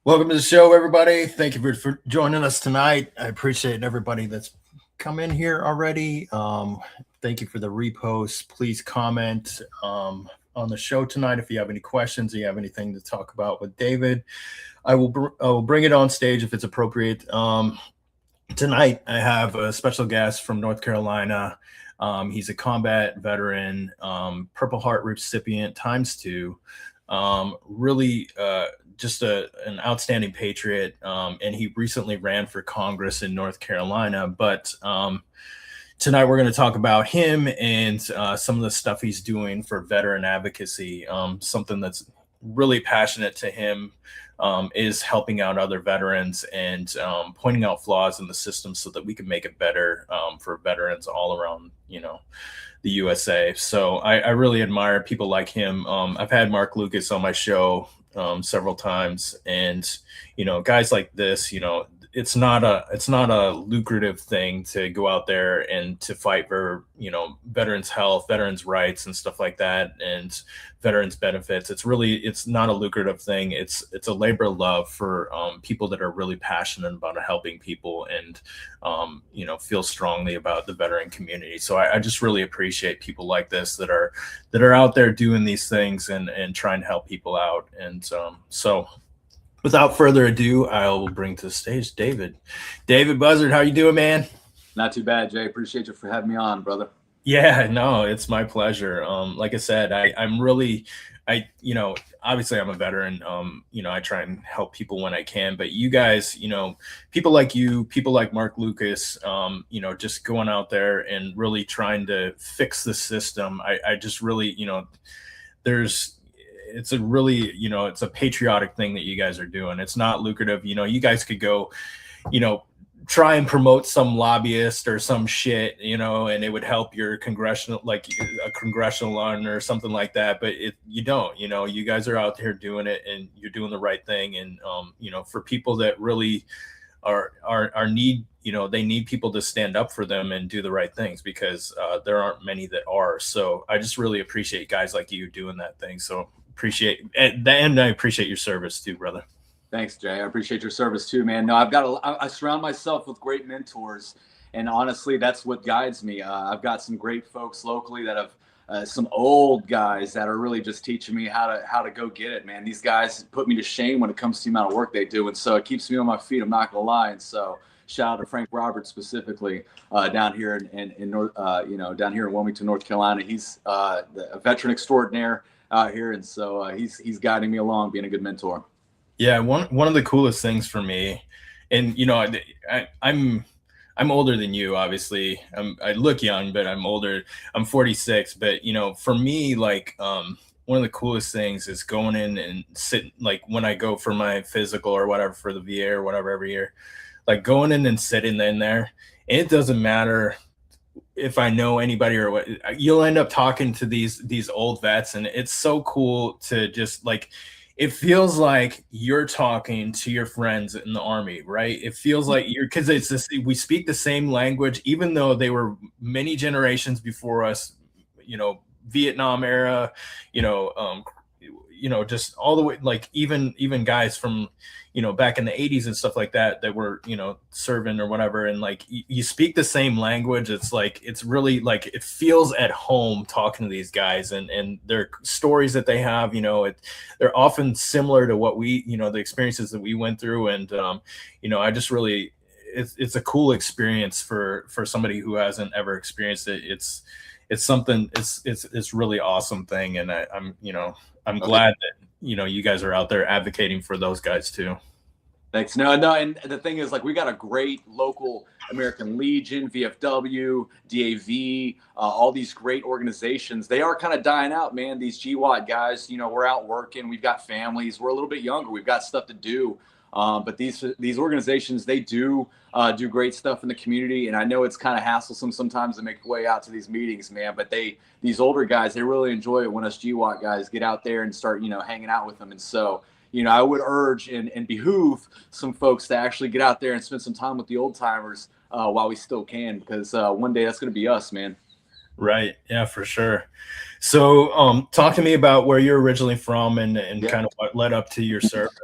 Welcome to the show, everybody. Thank you for joining us tonight. I appreciate everybody that's come in here already. Thank you for the reposts. Please comment on the show tonight if you have any questions, or you have anything to talk about with David. I will bring it on stage if it's appropriate. Tonight, I have a special guest from North Carolina. He's a combat veteran, Purple Heart recipient times two. Really just an outstanding patriot, and he recently ran for Congress in North Carolina. But tonight we're going to talk about him and some of the stuff he's doing for veteran advocacy. Something that's really passionate to him is helping out other veterans and pointing out flaws in the system so that we can make it better for veterans all around, the USA. So I really admire people like him. I've had Mark Lucas on my show several times, and guys like this, it's not a lucrative thing to go out there and to fight for veterans health, veterans rights, and stuff like that, and veterans benefits. It's not a lucrative thing. It's a labor of love for people that are really passionate about helping people and feel strongly about the veteran community. So I just really appreciate people like this that are out there doing these things and trying to help people out. And so without further ado, I'll bring to the stage David. David Buzzard, how you doing, man? Not too bad, Jay. Appreciate you for having me on, brother. Yeah, no, it's my pleasure. Like I said, obviously I'm a veteran. I try and help people when I can, but you guys, people like you, people like Mark Lucas, just going out there and really trying to fix the system. I just really, it's a patriotic thing that you guys are doing. It's not lucrative. You guys could go, try and promote some lobbyist or some shit, and it would help your congressional, like a congressional line or something like that. But you don't, you guys are out there doing it and you're doing the right thing. And, for people that really are need, they need people to stand up for them and do the right things, because there aren't many that are. So I just really appreciate guys like you doing that thing. So and I appreciate your service too, brother. Thanks, Jay. I appreciate your service too, man. No, I surround myself with great mentors, and honestly, that's what guides me. I've got some great folks locally that have some old guys that are really just teaching me how to go get it, man. These guys put me to shame when it comes to the amount of work they do, and so it keeps me on my feet. I'm not gonna lie, and so shout out to Frank Roberts specifically down here in North, down here in Wilmington, North Carolina. He's a veteran extraordinaire out here, and so he's guiding me along, being a good mentor. Yeah, one of the coolest things for me, and I'm older than you, obviously. I look young, but I'm older. I'm 46, but for me, like one of the coolest things is going in and sitting, like when I go for my physical or whatever for the VA or whatever every year, like going in and sitting in there. And it doesn't matter if I know anybody or what, you'll end up talking to these old vets, and it's so cool to just like, it feels like you're talking to your friends in the Army, right? It feels like because it's this, we speak the same language, even though they were many generations before us, Vietnam era, just all the way, like even guys from, back in the 80s and stuff like that were, serving or whatever. And like, you speak the same language. It's like, it's really like, it feels at home talking to these guys, and their stories that they have, they're often similar to what we, the experiences that we went through. And, I just really, it's a cool experience for somebody who hasn't ever experienced it. It's something, it's really awesome thing. And I'm glad that, you guys are out there advocating for those guys too. Thanks. No, and the thing is, like, we got a great local American Legion, VFW, DAV, all these great organizations. They are kind of dying out, man. These GWAT guys, we're out working. We've got families. We're a little bit younger. We've got stuff to do. But these organizations, they do great stuff in the community. And I know it's kind of hassle sometimes to make your way out to these meetings, man. But these older guys, they really enjoy it when us GWAT guys get out there and start, hanging out with them. And so, I would urge and behoove some folks to actually get out there and spend some time with the old timers while we still can, because one day that's going to be us, man. Right. Yeah, for sure. So talk to me about where you're originally from and kind of what led up to your service.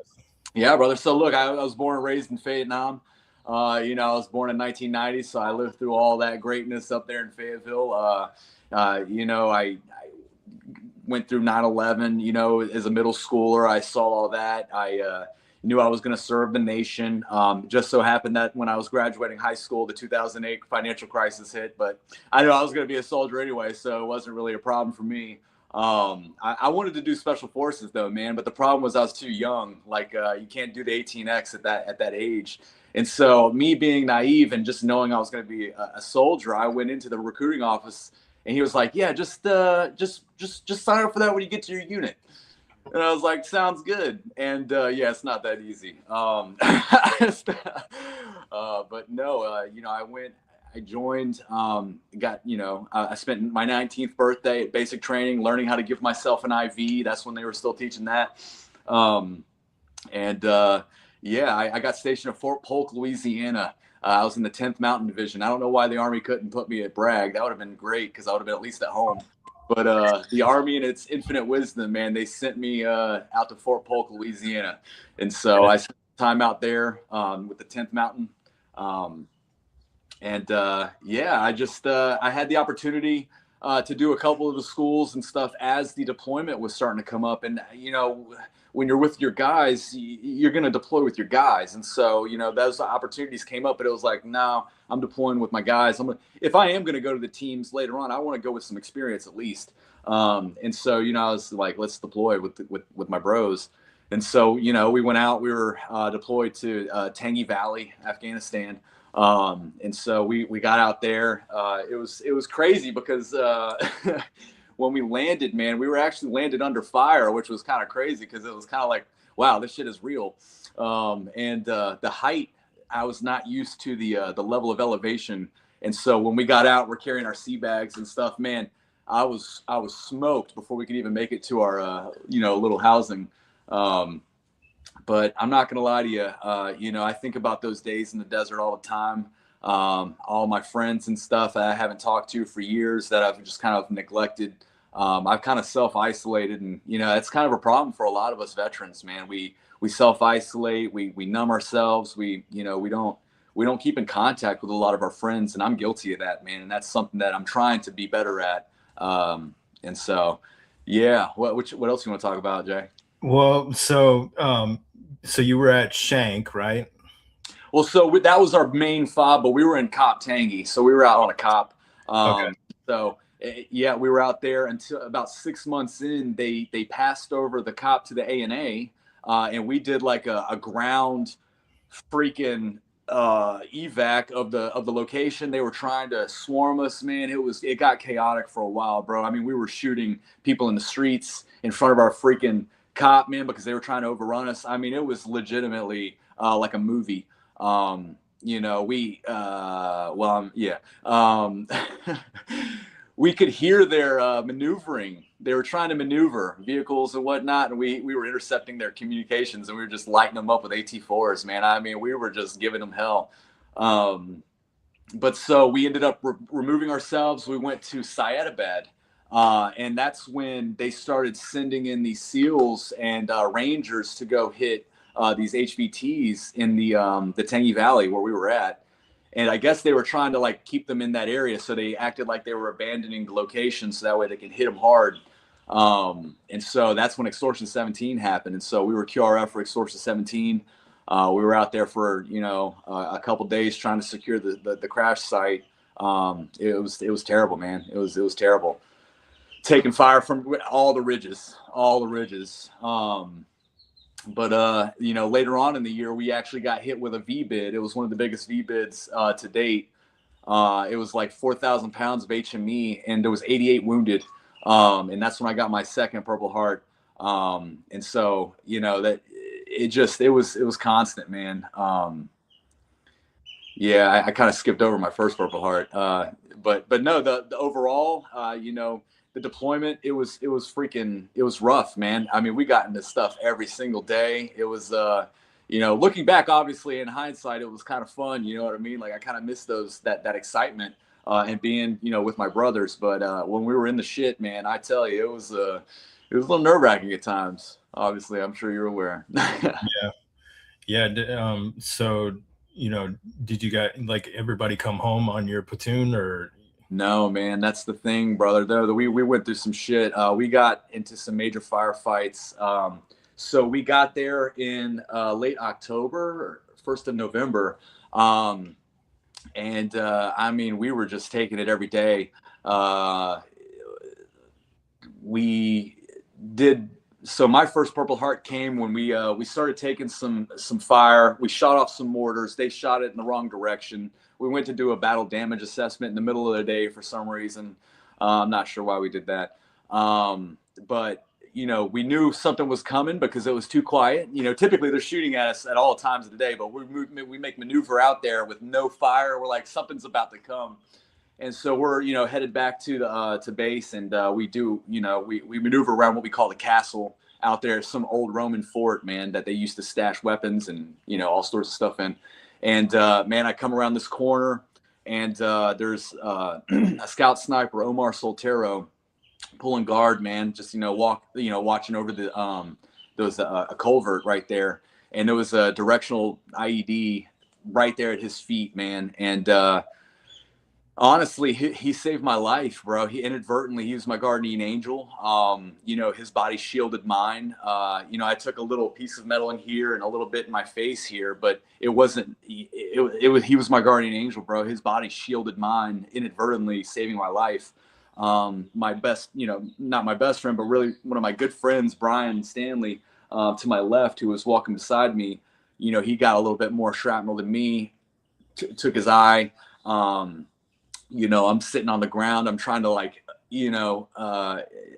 Yeah, brother. So look, I was born and raised in Vietnam. I was born in 1990, so I lived through all that greatness up there in Fayetteville. I went through 9/11. As a middle schooler, I saw all that. I knew I was going to serve the nation. Just so happened that when I was graduating high school, the 2008 financial crisis hit. But I knew I was going to be a soldier anyway, so it wasn't really a problem for me. I wanted to do special forces though, man. But the problem was I was too young. Like you can't do the 18X at that age. And so me being naive and just knowing I was going to be a soldier, I went into the recruiting office and he was like, "Yeah, just sign up for that when you get to your unit." And I was like, "Sounds good." And yeah, it's not that easy. But no, I went, I joined, I spent my 19th birthday at basic training, learning how to give myself an IV. That's when they were still teaching that. Yeah, I got stationed at Fort Polk, Louisiana. I was in the 10th Mountain Division. I don't know why the Army couldn't put me at Bragg. That would have been great because I would have been at least at home. But the Army, in its infinite wisdom, man, they sent me out to Fort Polk, Louisiana. And so I spent time out there with the 10th Mountain. I had the opportunity to do a couple of the schools and stuff as the deployment was starting to come up. And, when you're with your guys, you're going to deploy with your guys. And so, those opportunities came up, but it was like, no, I'm deploying with my guys. If I am going to go to the teams later on, I want to go with some experience at least. And so, I was like, let's deploy with my bros. And so, we went out, we were deployed to Tangi Valley, Afghanistan. And so we got out there. It was crazy because when we landed, man, we were actually landed under fire, which was kind of crazy because it was kind of like, wow, this shit is real. The height, I was not used to the level of elevation. And so when we got out, we're carrying our sea bags and stuff, man, I was smoked before we could even make it to our, little housing. But I'm not going to lie to you. I think about those days in the desert all the time. All my friends and stuff that I haven't talked to for years that I've just kind of neglected. I've kind of self-isolated, and it's kind of a problem for a lot of us veterans, man. We self-isolate, we numb ourselves, we don't keep in contact with a lot of our friends, and I'm guilty of that, man. And that's something that I'm trying to be better at. And so, yeah. What else you want to talk about, Jay? Well, so you were at Shank, right? Well, so that was our main fob, but we were in Cop Tangi, so we were out on a cop. Okay. So yeah, we were out there until about 6 months in. They passed over the cop to the A&A, and we did like a ground freaking evac of the location. They were trying to swarm us, man. It got chaotic for a while, bro. I mean, we were shooting people in the streets in front of our freaking cop, man, because they were trying to overrun us. I mean, it was legitimately like a movie. We could hear their maneuvering. They were trying to maneuver vehicles and whatnot, and we were intercepting their communications, and we were just lighting them up with AT4s, man. I mean, we were just giving them hell. But so we ended up removing ourselves. We went to Syedabad, and that's when they started sending in these SEALs and Rangers to go hit these HVTs in the Tangi Valley where we were at. And I guess they were trying to like keep them in that area. So they acted like they were abandoning the location so that way they could hit them hard. And so that's when Extortion 17 happened. And so we were QRF for Extortion 17. We were out there for, a couple days trying to secure the crash site. It was terrible, man. It was terrible. Taking fire from all the ridges. But later on in the year, we actually got hit with a V-bid. It was one of the biggest V-bids to date. It was like 4,000 pounds of HME, and there was 88 wounded. And that's when I got my second Purple Heart. And so, that it was constant, man. Yeah, I kind of skipped over my first Purple Heart. But no, the overall, the deployment, it was rough, man. I mean, we got into stuff every single day. It was, looking back, obviously in hindsight, it was kind of fun. You know what I mean? Like I kind of miss that excitement and being, with my brothers. But when we were in the shit, man, I tell you, it was a little nerve wracking at times. Obviously, I'm sure you're aware. Yeah. Yeah. So, did you guys, like, everybody come home on your platoon, or? No, man, that's the thing, brother. Though we went through some shit. We got into some major firefights. So we got there in late October, 1st of November, um, and I mean, we were just taking it every day. Uh, we did so my first Purple Heart came when we started taking some fire. We shot off some mortars. They shot it in the wrong direction. We went to do a battle damage assessment in the middle of the day for some reason. I'm not sure why we did that. But we knew something was coming because it was too quiet. Typically they're shooting at us at all times of the day, but we make maneuver out there with no fire. We're like, something's about to come. And so we're, headed back to the to base, and we do, we maneuver around what we call the castle out there, some old Roman fort, man, that they used to stash weapons and all sorts of stuff in. And man, I come around this corner, and there's a scout sniper, Omar Soltero, pulling guard, man, just watching over the there was a culvert right there, and there was a directional IED right there at his feet, man, and honestly, he saved my life, bro. He was my guardian angel. His body shielded mine. I took a little piece of metal in here and a little bit in my face here, but it wasn't. He was my guardian angel, bro. His body shielded mine, inadvertently saving my life. My best, not my best friend, but really one of my good friends, Brian Stanley, to my left, who was walking beside me. He got a little bit more shrapnel than me. Took his eye. I'm sitting on the ground. I'm trying to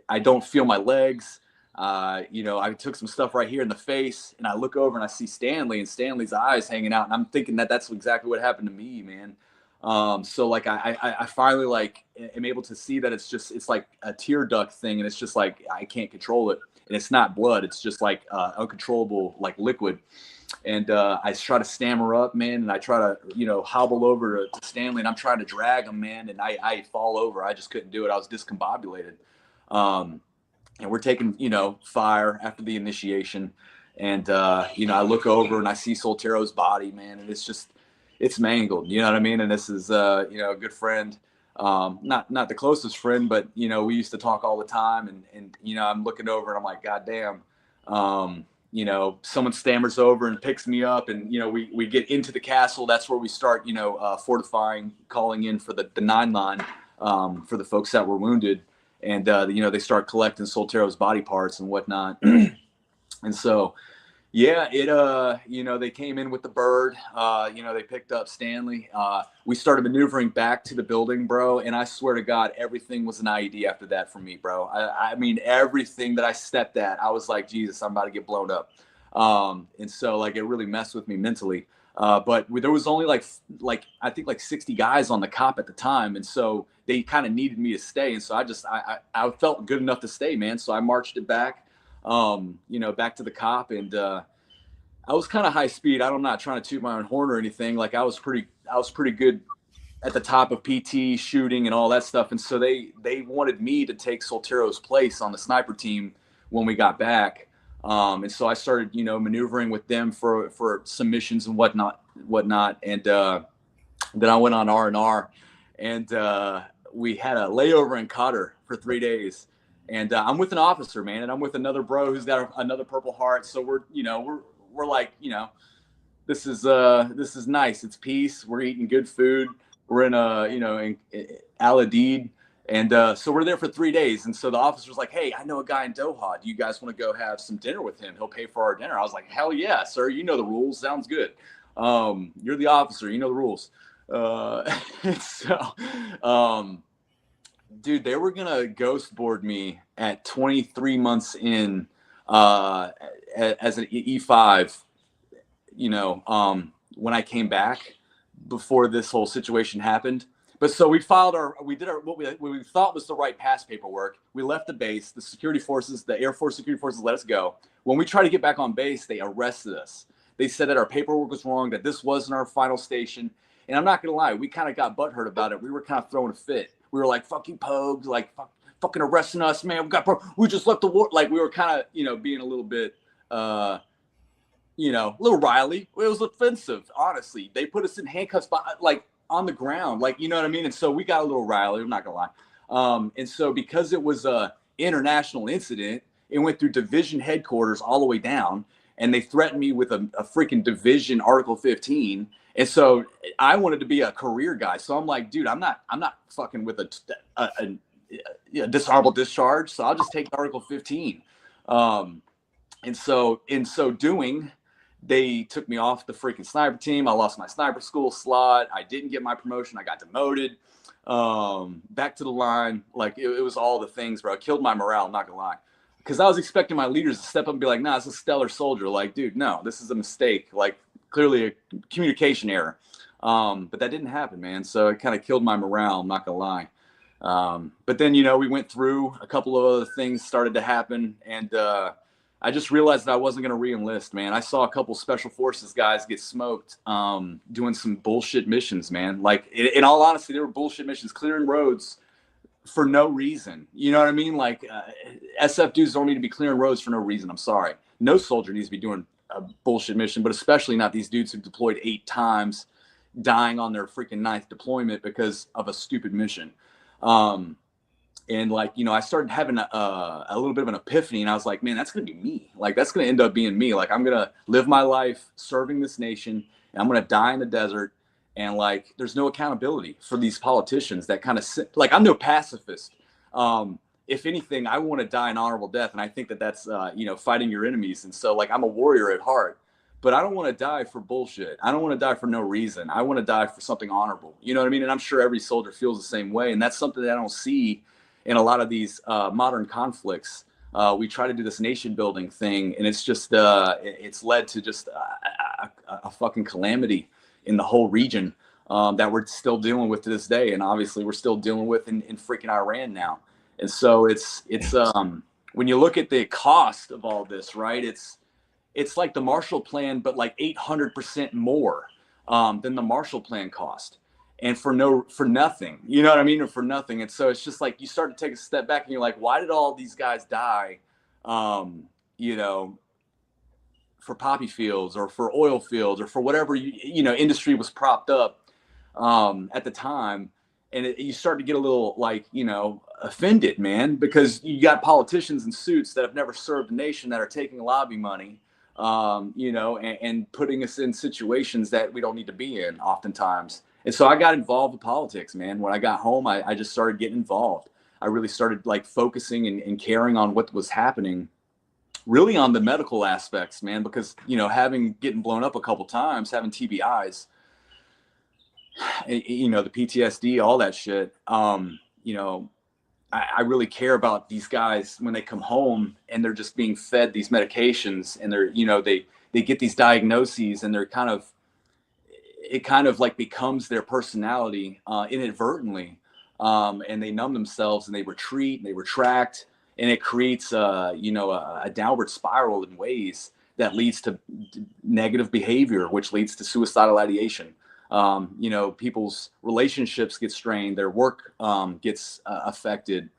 I don't feel my legs. I took some stuff right here in the face, and I look over and I see Stanley, and Stanley's eyes hanging out, and I'm thinking that that's exactly what happened to me, man. So like I finally am able to see that it's like a tear duct thing, and it's just like I can't control it, and it's not blood. It's just like uncontrollable like liquid. And I try to stammer up, man, and I try to, hobble over to Stanley, and I'm trying to drag him, man, and I fall over. I just couldn't do it. I was discombobulated. And we're taking, fire after the initiation. And, I look over and I see Soltero's body, man, and it's mangled, you know what I mean? And this is, a good friend, not the closest friend, but, we used to talk all the time. And I'm looking over and I'm like, God damn. Someone stammers over and picks me up, and we get into the castle. That's where we start fortifying, calling in for the 9 line for the folks that were wounded, and they start collecting Soltero's body parts and whatnot. And so yeah, they came in with the bird. They picked up Stanley. We started maneuvering back to the building, bro. And I swear to God, everything was an IED after that for me, bro. I mean, everything that I stepped at, I was like, Jesus, I'm about to get blown up. And so it really messed with me mentally. But there was only I think 60 guys on the COP at the time. And so they kind of needed me to stay. And so I felt good enough to stay, man. So I marched it back. Back to the COP, and I was kind of high speed. I'm not trying to toot my own horn or anything. I was pretty good at the top of PT shooting and all that stuff. And so they wanted me to take Soltero's place on the sniper team when we got back. And so I started, maneuvering with them for some missions and whatnot. And then I went on R&R, and we had a layover in Qatar for 3 days. And I'm with an officer, man, and I'm with another bro who's got another Purple Heart. So we're like, this is nice. It's peace. We're eating good food. We're in in Al Adid, and so we're there for 3 days. And so the officer's like, hey, I know a guy in Doha. Do you guys want to go have some dinner with him? He'll pay for our dinner. I was like, hell yeah, sir. You know the rules. Sounds good. You're the officer. You know the rules. Dude, they were gonna ghost board me at 23 months in as an E5, when I came back before this whole situation happened. But so we did what we thought was the right pass paperwork. We left the base. The security forces, the Air Force security forces, let us go. When we tried to get back on base, they arrested us. They said that our paperwork was wrong, that this wasn't our final station. And I'm not gonna lie, we kind of got butthurt about it. We were kind of throwing a fit. We were like, fucking pogues, fucking arresting us, man. We just left the war. We were kind of, being a little bit, a little Riley. It was offensive, honestly. They put us in handcuffs, like on the ground, like, you know what I mean? And so we got a little Riley, I'm not gonna lie. And so because it was a international incident, it went through division headquarters all the way down, and they threatened me with a freaking division Article 15. And so I wanted to be a career guy. So I'm like, dude, I'm not fucking with a dishonorable discharge. So I'll just take Article 15. And so in so doing, they took me off the freaking sniper team. I lost my sniper school slot. I didn't get my promotion. I got demoted. Back to the line. Like it was all the things, bro. It killed my morale. I'm not gonna lie. Because I was expecting my leaders to step up and be like, nah, it's a stellar soldier. Like, dude, no, this is a mistake. Like clearly a communication error. But that didn't happen, man. So it kind of killed my morale. I'm not gonna lie. But then, we went through a couple of other things started to happen. And, I just realized that I wasn't going to re-enlist, man. I saw a couple special forces guys get smoked, doing some bullshit missions, man. Like in all honesty, they were bullshit missions, clearing roads for no reason. You know what I mean? Like SF dudes don't need to be clearing roads for no reason. I'm sorry. No soldier needs to be doing a bullshit mission, but especially not these dudes who deployed 8 times, dying on their freaking 9th deployment because of a stupid mission. And like, I started having a little bit of an epiphany, and I was like, man, that's going to be me. Like, that's going to end up being me. Like, I'm going to live my life serving this nation, and I'm going to die in the desert. And like, there's no accountability for these politicians that kind of like, I'm no pacifist. If anything, I want to die an honorable death. And I think that that's, fighting your enemies. And so like, I'm a warrior at heart, but I don't want to die for bullshit. I don't want to die for no reason. I want to die for something honorable. You know what I mean? And I'm sure every soldier feels the same way. And that's something that I don't see in a lot of these modern conflicts. We try to do this nation building thing, and it's just it's led to just a fucking calamity in the whole region that we're still dealing with to this day. And obviously we're still dealing with in freaking Iran now. And so it's when you look at the cost of all this, right, it's like the Marshall Plan, but like 800% more than the Marshall Plan cost. And for nothing, you know what I mean? Or for nothing. And so it's just like, you start to take a step back and you're like, why did all these guys die, for poppy fields or for oil fields or for whatever, industry was propped up at the time. And you start to get a little like, offended, man, because you got politicians in suits that have never served the nation that are taking lobby money, and putting us in situations that we don't need to be in oftentimes. And so I got involved with politics, man. When I got home, I just started getting involved. I really started like focusing and caring on what was happening, really on the medical aspects, man, because, getting blown up a couple times, having TBIs, the PTSD, all that shit. I really care about these guys when they come home and they're just being fed these medications, and they're, they get these diagnoses, and they're it kind of like becomes their personality inadvertently, and they numb themselves and they retreat and they retract, and it creates a downward spiral in ways that leads to negative behavior, which leads to suicidal ideation. People's relationships get strained, their work gets affected.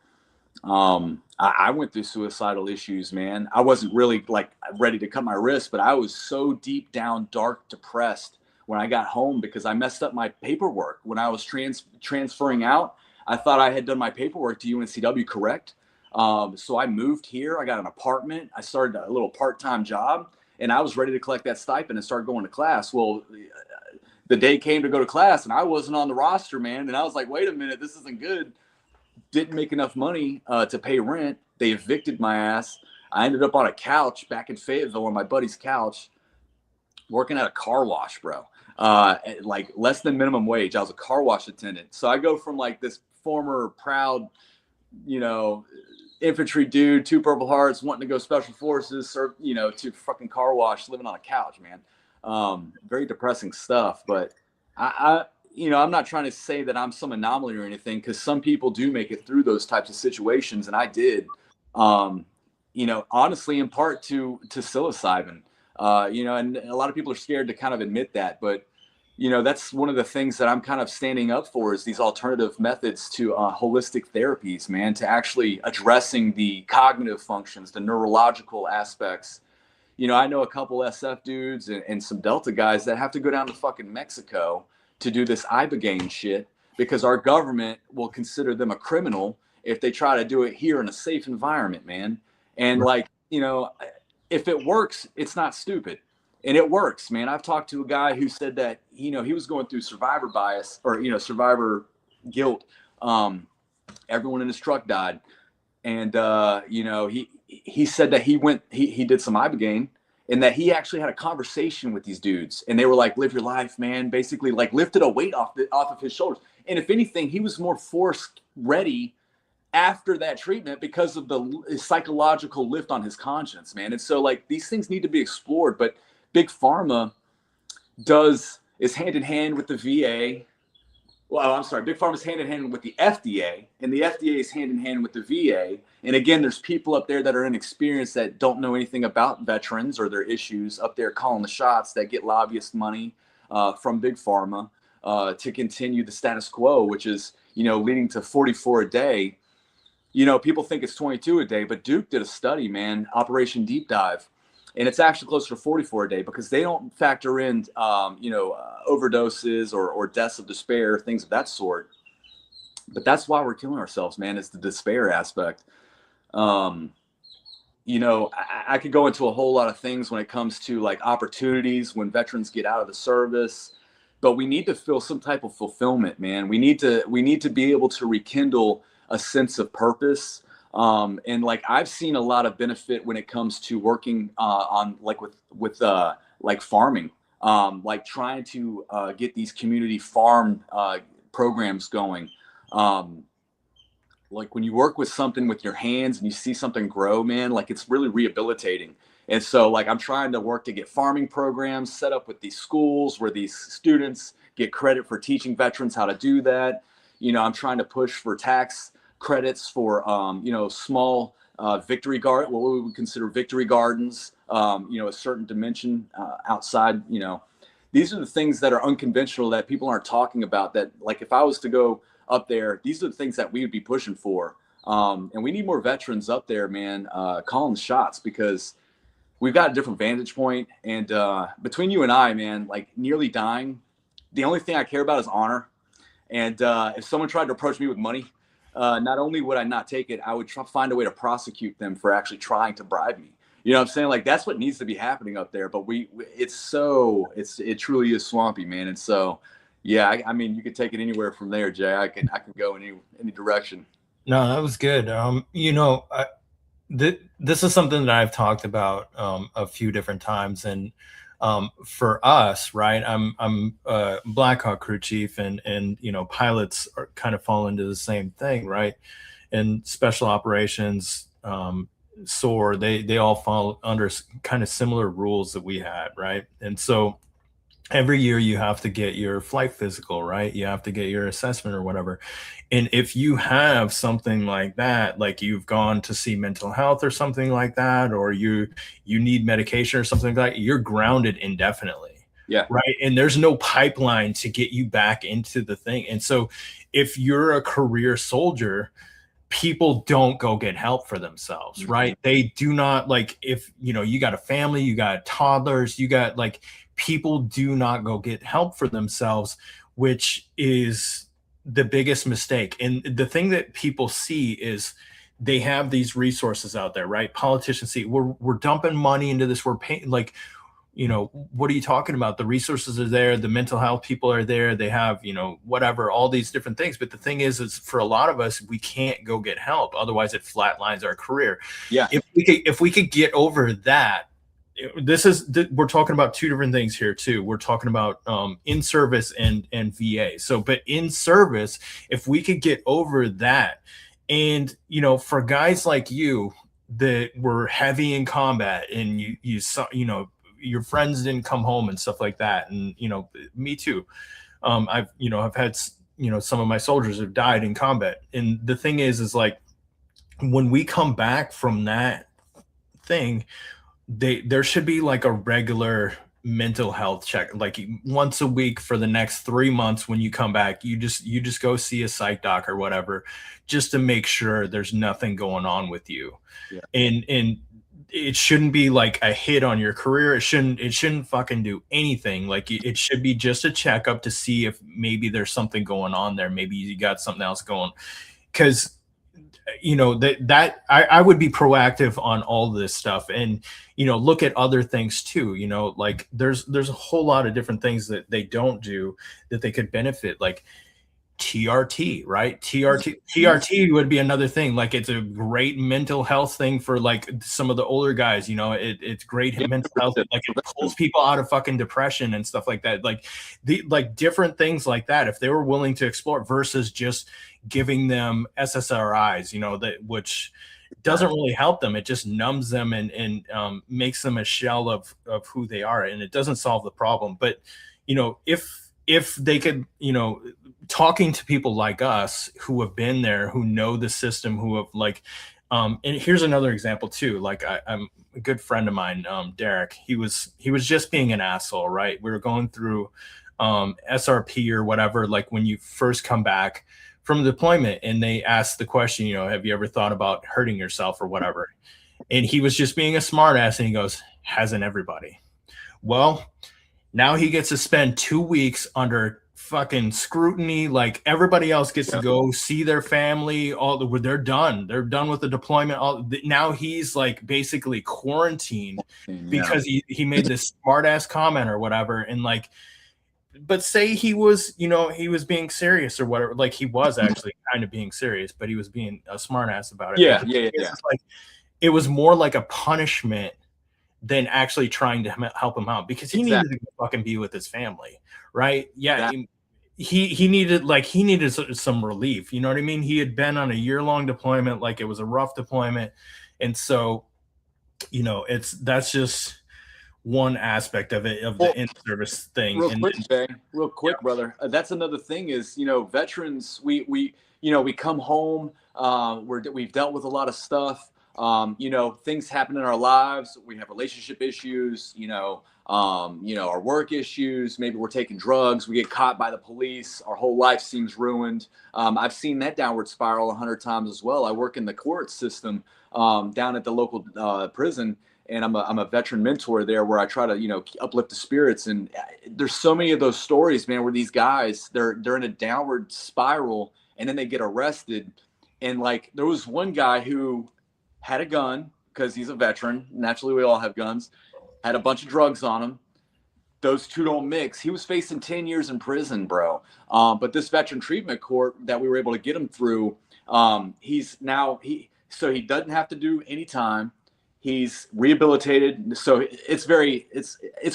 I went through suicidal issues, man. I wasn't really like ready to cut my wrist, but I was so deep down, dark, depressed when I got home because I messed up my paperwork. When I was transferring out, I thought I had done my paperwork to UNCW correct. So I moved here. I got an apartment. I started a little part-time job, and I was ready to collect that stipend and start going to class. Well, the day came to go to class, and I wasn't on the roster, man. And I was like, wait a minute, this isn't good. Didn't make enough money to pay rent. They evicted my ass. I ended up on a couch back in Fayetteville on my buddy's couch, working at a car wash, bro. At like less than minimum wage. I was a car wash attendant. So I go from like this former proud, infantry dude, 2 Purple Hearts, wanting to go special forces, serve, to fucking car wash, living on a couch, man. Very depressing stuff. But I'm not trying to say that I'm some anomaly or anything, because some people do make it through those types of situations, and I did. Honestly, in part to psilocybin. And a lot of people are scared to kind of admit that, but that's one of the things that I'm kind of standing up for, is these alternative methods to holistic therapies, man, to actually addressing the cognitive functions, the neurological aspects, I know a couple SF dudes and some Delta guys that have to go down to fucking Mexico to do this Ibogaine shit because our government will consider them a criminal if they try to do it here in a safe environment, man. And like, if it works, it's not stupid. And it works, man. I've talked to a guy who said that, he was going through survivor bias or, survivor guilt. Everyone in his truck died. And, he said that he did some Ibogaine and that he actually had a conversation with these dudes. And they were like, live your life, man. Basically like lifted a weight off of his shoulders. And if anything, he was more force ready after that treatment because of the psychological lift on his conscience, man. And so like these things need to be explored, but Big Pharma is hand in hand with the VA. Well, I'm sorry, Big Pharma is hand in hand with the FDA, and the FDA is hand in hand with the VA. And again, there's people up there that are inexperienced that don't know anything about veterans or their issues up there calling the shots that get lobbyist money from Big Pharma to continue the status quo, which is, leading to 44 a day. People think it's 22 a day, but Duke did a study, man, Operation Deep Dive. And it's actually closer to 44 a day because they don't factor in, overdoses or deaths of despair, things of that sort. But that's why we're killing ourselves, man. It's the despair aspect. I could go into a whole lot of things when it comes to like opportunities when veterans get out of the service, but we need to feel some type of fulfillment, man. We need to be able to rekindle a sense of purpose. And like I've seen a lot of benefit when it comes to working on like with like farming, like trying to get these community farm programs going. Like when you work with something with your hands and you see something grow, man, like it's really rehabilitating. And so like I'm trying to work to get farming programs set up with these schools where these students get credit for teaching veterans how to do that. I'm trying to push for tax credits for small victory garden, what we would consider victory gardens, a certain dimension outside. These are the things that are unconventional that people aren't talking about, that like if I was to go up there, these are the things that we would be pushing for. And we need more veterans up there, man, calling the shots, because we've got a different vantage point. And between you and I, man, like nearly dying, the only thing I care about is honor. And if someone tried to approach me with money, not only would I not take it, I would find a way to prosecute them for actually trying to bribe me. You know what I'm saying? Like that's what needs to be happening up there. But it truly is swampy, man. And so, yeah, I mean, you could take it anywhere from there, Jay. I can go any direction. No, that was good. This is something that I've talked about a few different times, and for us, right? I'm a Black Hawk crew chief, and pilots are kind of fall into the same thing, right? And special operations, SOAR, they all fall under kind of similar rules that we had, right? And so every year you have to get your flight physical, right? You have to get your assessment or whatever. And if you have something like that, like you've gone to see mental health or something like that, or you need medication or something like that, you're grounded indefinitely. Yeah. Right. And there's no pipeline to get you back into the thing. And so if you're a career soldier, people don't go get help for themselves, right? They do not, like, if you got a family, you got toddlers, you got like, people do not go get help for themselves, which is the biggest mistake. And the thing that people see is they have these resources out there, right? Politicians see we're dumping money into this. We're paying, like, what are you talking about? The resources are there. The mental health people are there. They have, whatever, all these different things. But the thing is for a lot of us, we can't go get help. Otherwise it flatlines our career. Yeah. If we could get over that, we're talking about two different things here too. We're talking about in service and VA. So, but in service, if we could get over that, and for guys like you that were heavy in combat, and you saw, your friends didn't come home and stuff like that, and me too. I've had some of my soldiers have died in combat, and the thing is like when we come back from that thing, there should be like a regular mental health check, like once a week for the next 3 months. When you come back, you just go see a psych doc or whatever, just to make sure there's nothing going on with you. Yeah. And it shouldn't be like a hit on your career. It shouldn't fucking do anything. Like it should be just a checkup to see if maybe there's something going on there. Maybe you got something else going. Because I would be proactive on all this stuff, and look at other things too. Like there's a whole lot of different things that they don't do that they could benefit, like TRT, right? TRT would be another thing. Like it's a great mental health thing for like some of the older guys. It's great mental health. Like it pulls people out of fucking depression and stuff like that. Like different things like that. If they were willing to explore versus just giving them SSRIs, which doesn't really help them. It just numbs them and makes them a shell of who they are, and it doesn't solve the problem. But if they could, talking to people like us who have been there, who know the system, who have like, and here's another example too. Like I'm a good friend of mine, Derek. He was just being an asshole, right? We were going through SRP or whatever, like when you first come back from deployment, and they asked the question, have you ever thought about hurting yourself or whatever? And he was just being a smart ass, and he goes, hasn't everybody? Well, now he gets to spend 2 weeks under fucking scrutiny. Like everybody else gets to go see their family. They're done with the deployment. Now he's like basically quarantined because he made this smart ass comment or whatever. And like, but say he was, he was being serious or whatever. Like he was actually kind of being serious, but he was being a smart ass about it. Yeah. Like, it was more like a punishment than actually trying to help him out, because he needed to fucking be with his family, right? Yeah, he needed some relief. You know what I mean? He had been on a year-long deployment, like it was a rough deployment, and so that's just one aspect of it, of the in-service thing. Real quick, brother. That's another thing is veterans. We come home. We've dealt with a lot of stuff. Things happen in our lives. We have relationship issues, our work issues. Maybe we're taking drugs. We get caught by the police. Our whole life seems ruined. I've seen that downward spiral 100 times as well. I work in the court system down at the local prison, and I'm a veteran mentor there, where I try to, uplift the spirits. And there's so many of those stories, man, where these guys, they're in a downward spiral, and then they get arrested. And like, there was one guy who had a gun because he's a veteran. Naturally, we all have guns. Had a bunch of drugs on him. Those two don't mix. He was facing 10 years in prison, bro. But this veteran treatment court that we were able to get him through, he doesn't have to do any time. He's rehabilitated. So it's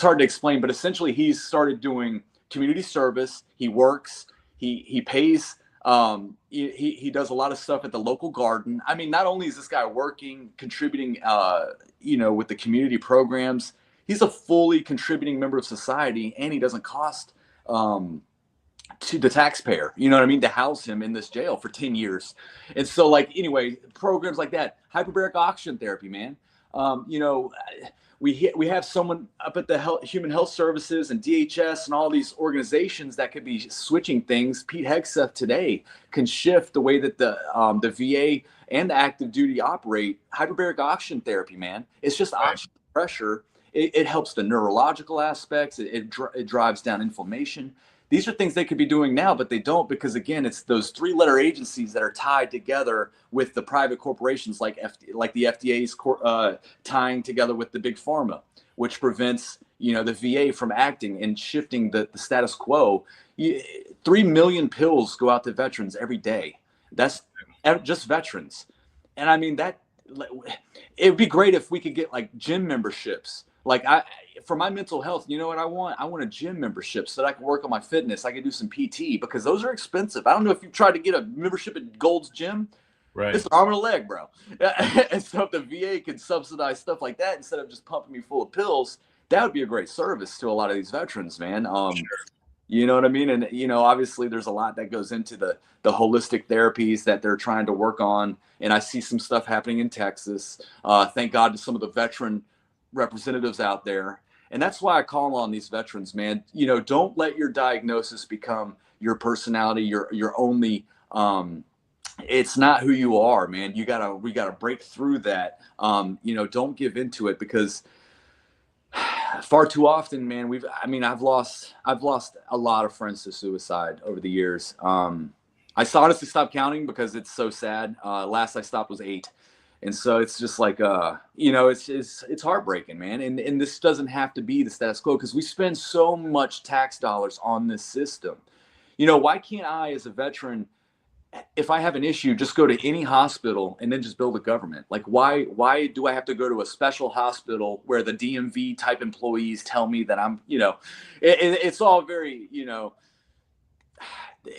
hard to explain, but essentially he's started doing community service. He works. He pays. He does a lot of stuff at the local garden. I mean, not only is this guy working, contributing, with the community programs, he's a fully contributing member of society, and he doesn't cost to the taxpayer, to house him in this jail for 10 years. And so, like, anyway, programs like that, hyperbaric oxygen therapy, man. We have someone up at the Human Health Services and DHS and all these organizations that could be switching things. Pete Hegseth today can shift the way that the VA and the active duty operate. Hyperbaric oxygen therapy, man. It's just oxygen pressure. It helps the neurological aspects. It drives down inflammation. These are things they could be doing now, but they don't, because again, it's those 3-letter agencies that are tied together with the private corporations, like the FDA's tying together with the big pharma, which prevents the VA from acting and shifting the status quo. 3 million pills go out to veterans every day. That's just veterans, and I mean that it would be great if we could get like gym memberships. Like for my mental health, you know what I want? I want a gym membership so that I can work on my fitness. I can do some PT, because those are expensive. I don't know if you've tried to get a membership at Gold's Gym. Right. It's an arm and a leg, bro. And so if the VA could subsidize stuff like that instead of just pumping me full of pills, that would be a great service to a lot of these veterans, man. Sure. You know what I mean? And, obviously there's a lot that goes into the holistic therapies that they're trying to work on. And I see some stuff happening in Texas. Thank God to some of the veteran representatives out there. And that's why I call on these veterans, man. Don't let your diagnosis become your personality, your only it's not who you are, man. We gotta break through that. Don't give into it, because far too often, man, I've lost a lot of friends to suicide over the years. I honestly stopped counting because it's so sad. Last I stopped was 8. And so it's just like, it's heartbreaking, man. And this doesn't have to be the status quo, because we spend so much tax dollars on this system. Why can't I, as a veteran, if I have an issue, just go to any hospital and then just bill the government? Like, why do I have to go to a special hospital where the DMV type employees tell me that it's all very,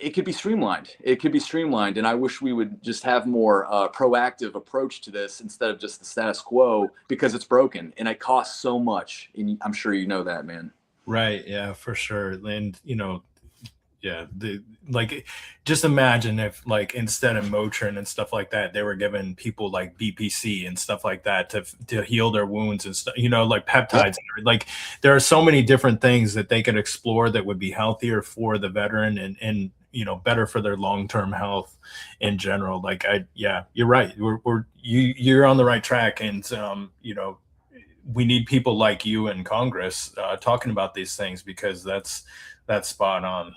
it could be streamlined. And I wish we would just have more proactive approach to this instead of just the status quo, because it's broken and it costs so much. And I'm sure you know that, man. Right. Yeah, for sure. And yeah, just imagine if, like, instead of Motrin and stuff like that, they were giving people like BPC and stuff like that to heal their wounds and stuff, like peptides. Like, there are so many different things that they could explore that would be healthier for the veteran and better for their long-term health in general. Like, you're right. You're on the right track. And we need people like you in Congress talking about these things, because that's spot on.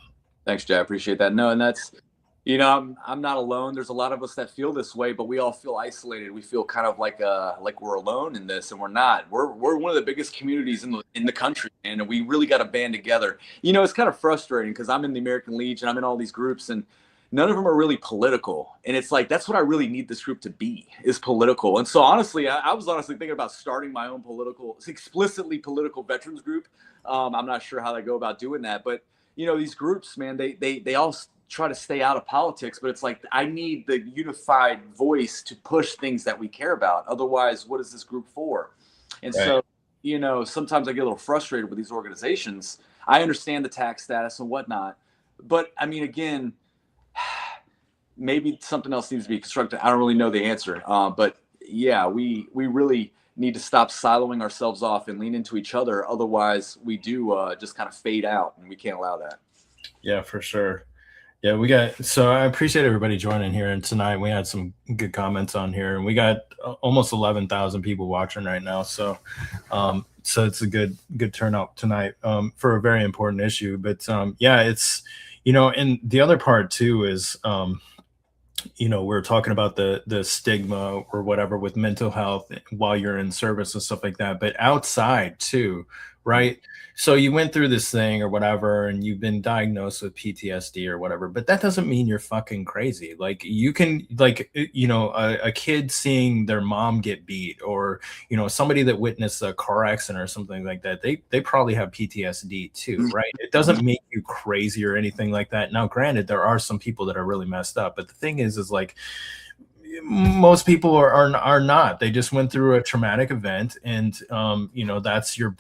Thanks, Jay. I appreciate that. No, and that's, I'm not alone. There's a lot of us that feel this way, but we all feel isolated. We feel kind of like we're alone in this, and we're not. We're one of the biggest communities in the country, and we really got to band together. It's kind of frustrating, because I'm in the American Legion, I'm in all these groups, and none of them are really political. And it's like, that's what I really need this group to be, is political. And so honestly, I was honestly thinking about starting my own explicitly political veterans group. I'm not sure how they go about doing that, but these groups, man, they all try to stay out of politics, but it's like, I need the unified voice to push things that we care about. Otherwise, what is this group for? And right. So, sometimes I get a little frustrated with these organizations. I understand the tax status and whatnot, but I mean, again, maybe something else needs to be constructed. I don't really know the answer. But yeah, we really need to stop siloing ourselves off and lean into each other. Otherwise, we do just kind of fade out, and we can't allow that. Yeah, for sure. Yeah, so I appreciate everybody joining here. And tonight we had some good comments on here, and we got almost 11,000 people watching right now. So, so it's a good turnout tonight for a very important issue. But yeah, it's, and the other part too is, we're talking about the stigma or whatever with mental health while you're in service and stuff like that, but outside too, right? So you went through this thing or whatever, and you've been diagnosed with PTSD or whatever, but that doesn't mean you're fucking crazy. Like, you can, like, a kid seeing their mom get beat, or, somebody that witnessed a car accident or something like that, they probably have PTSD too, right? It doesn't make you crazy or anything like that. Now, granted, there are some people that are really messed up, but the thing is like, most people are not. They just went through a traumatic event, and that's your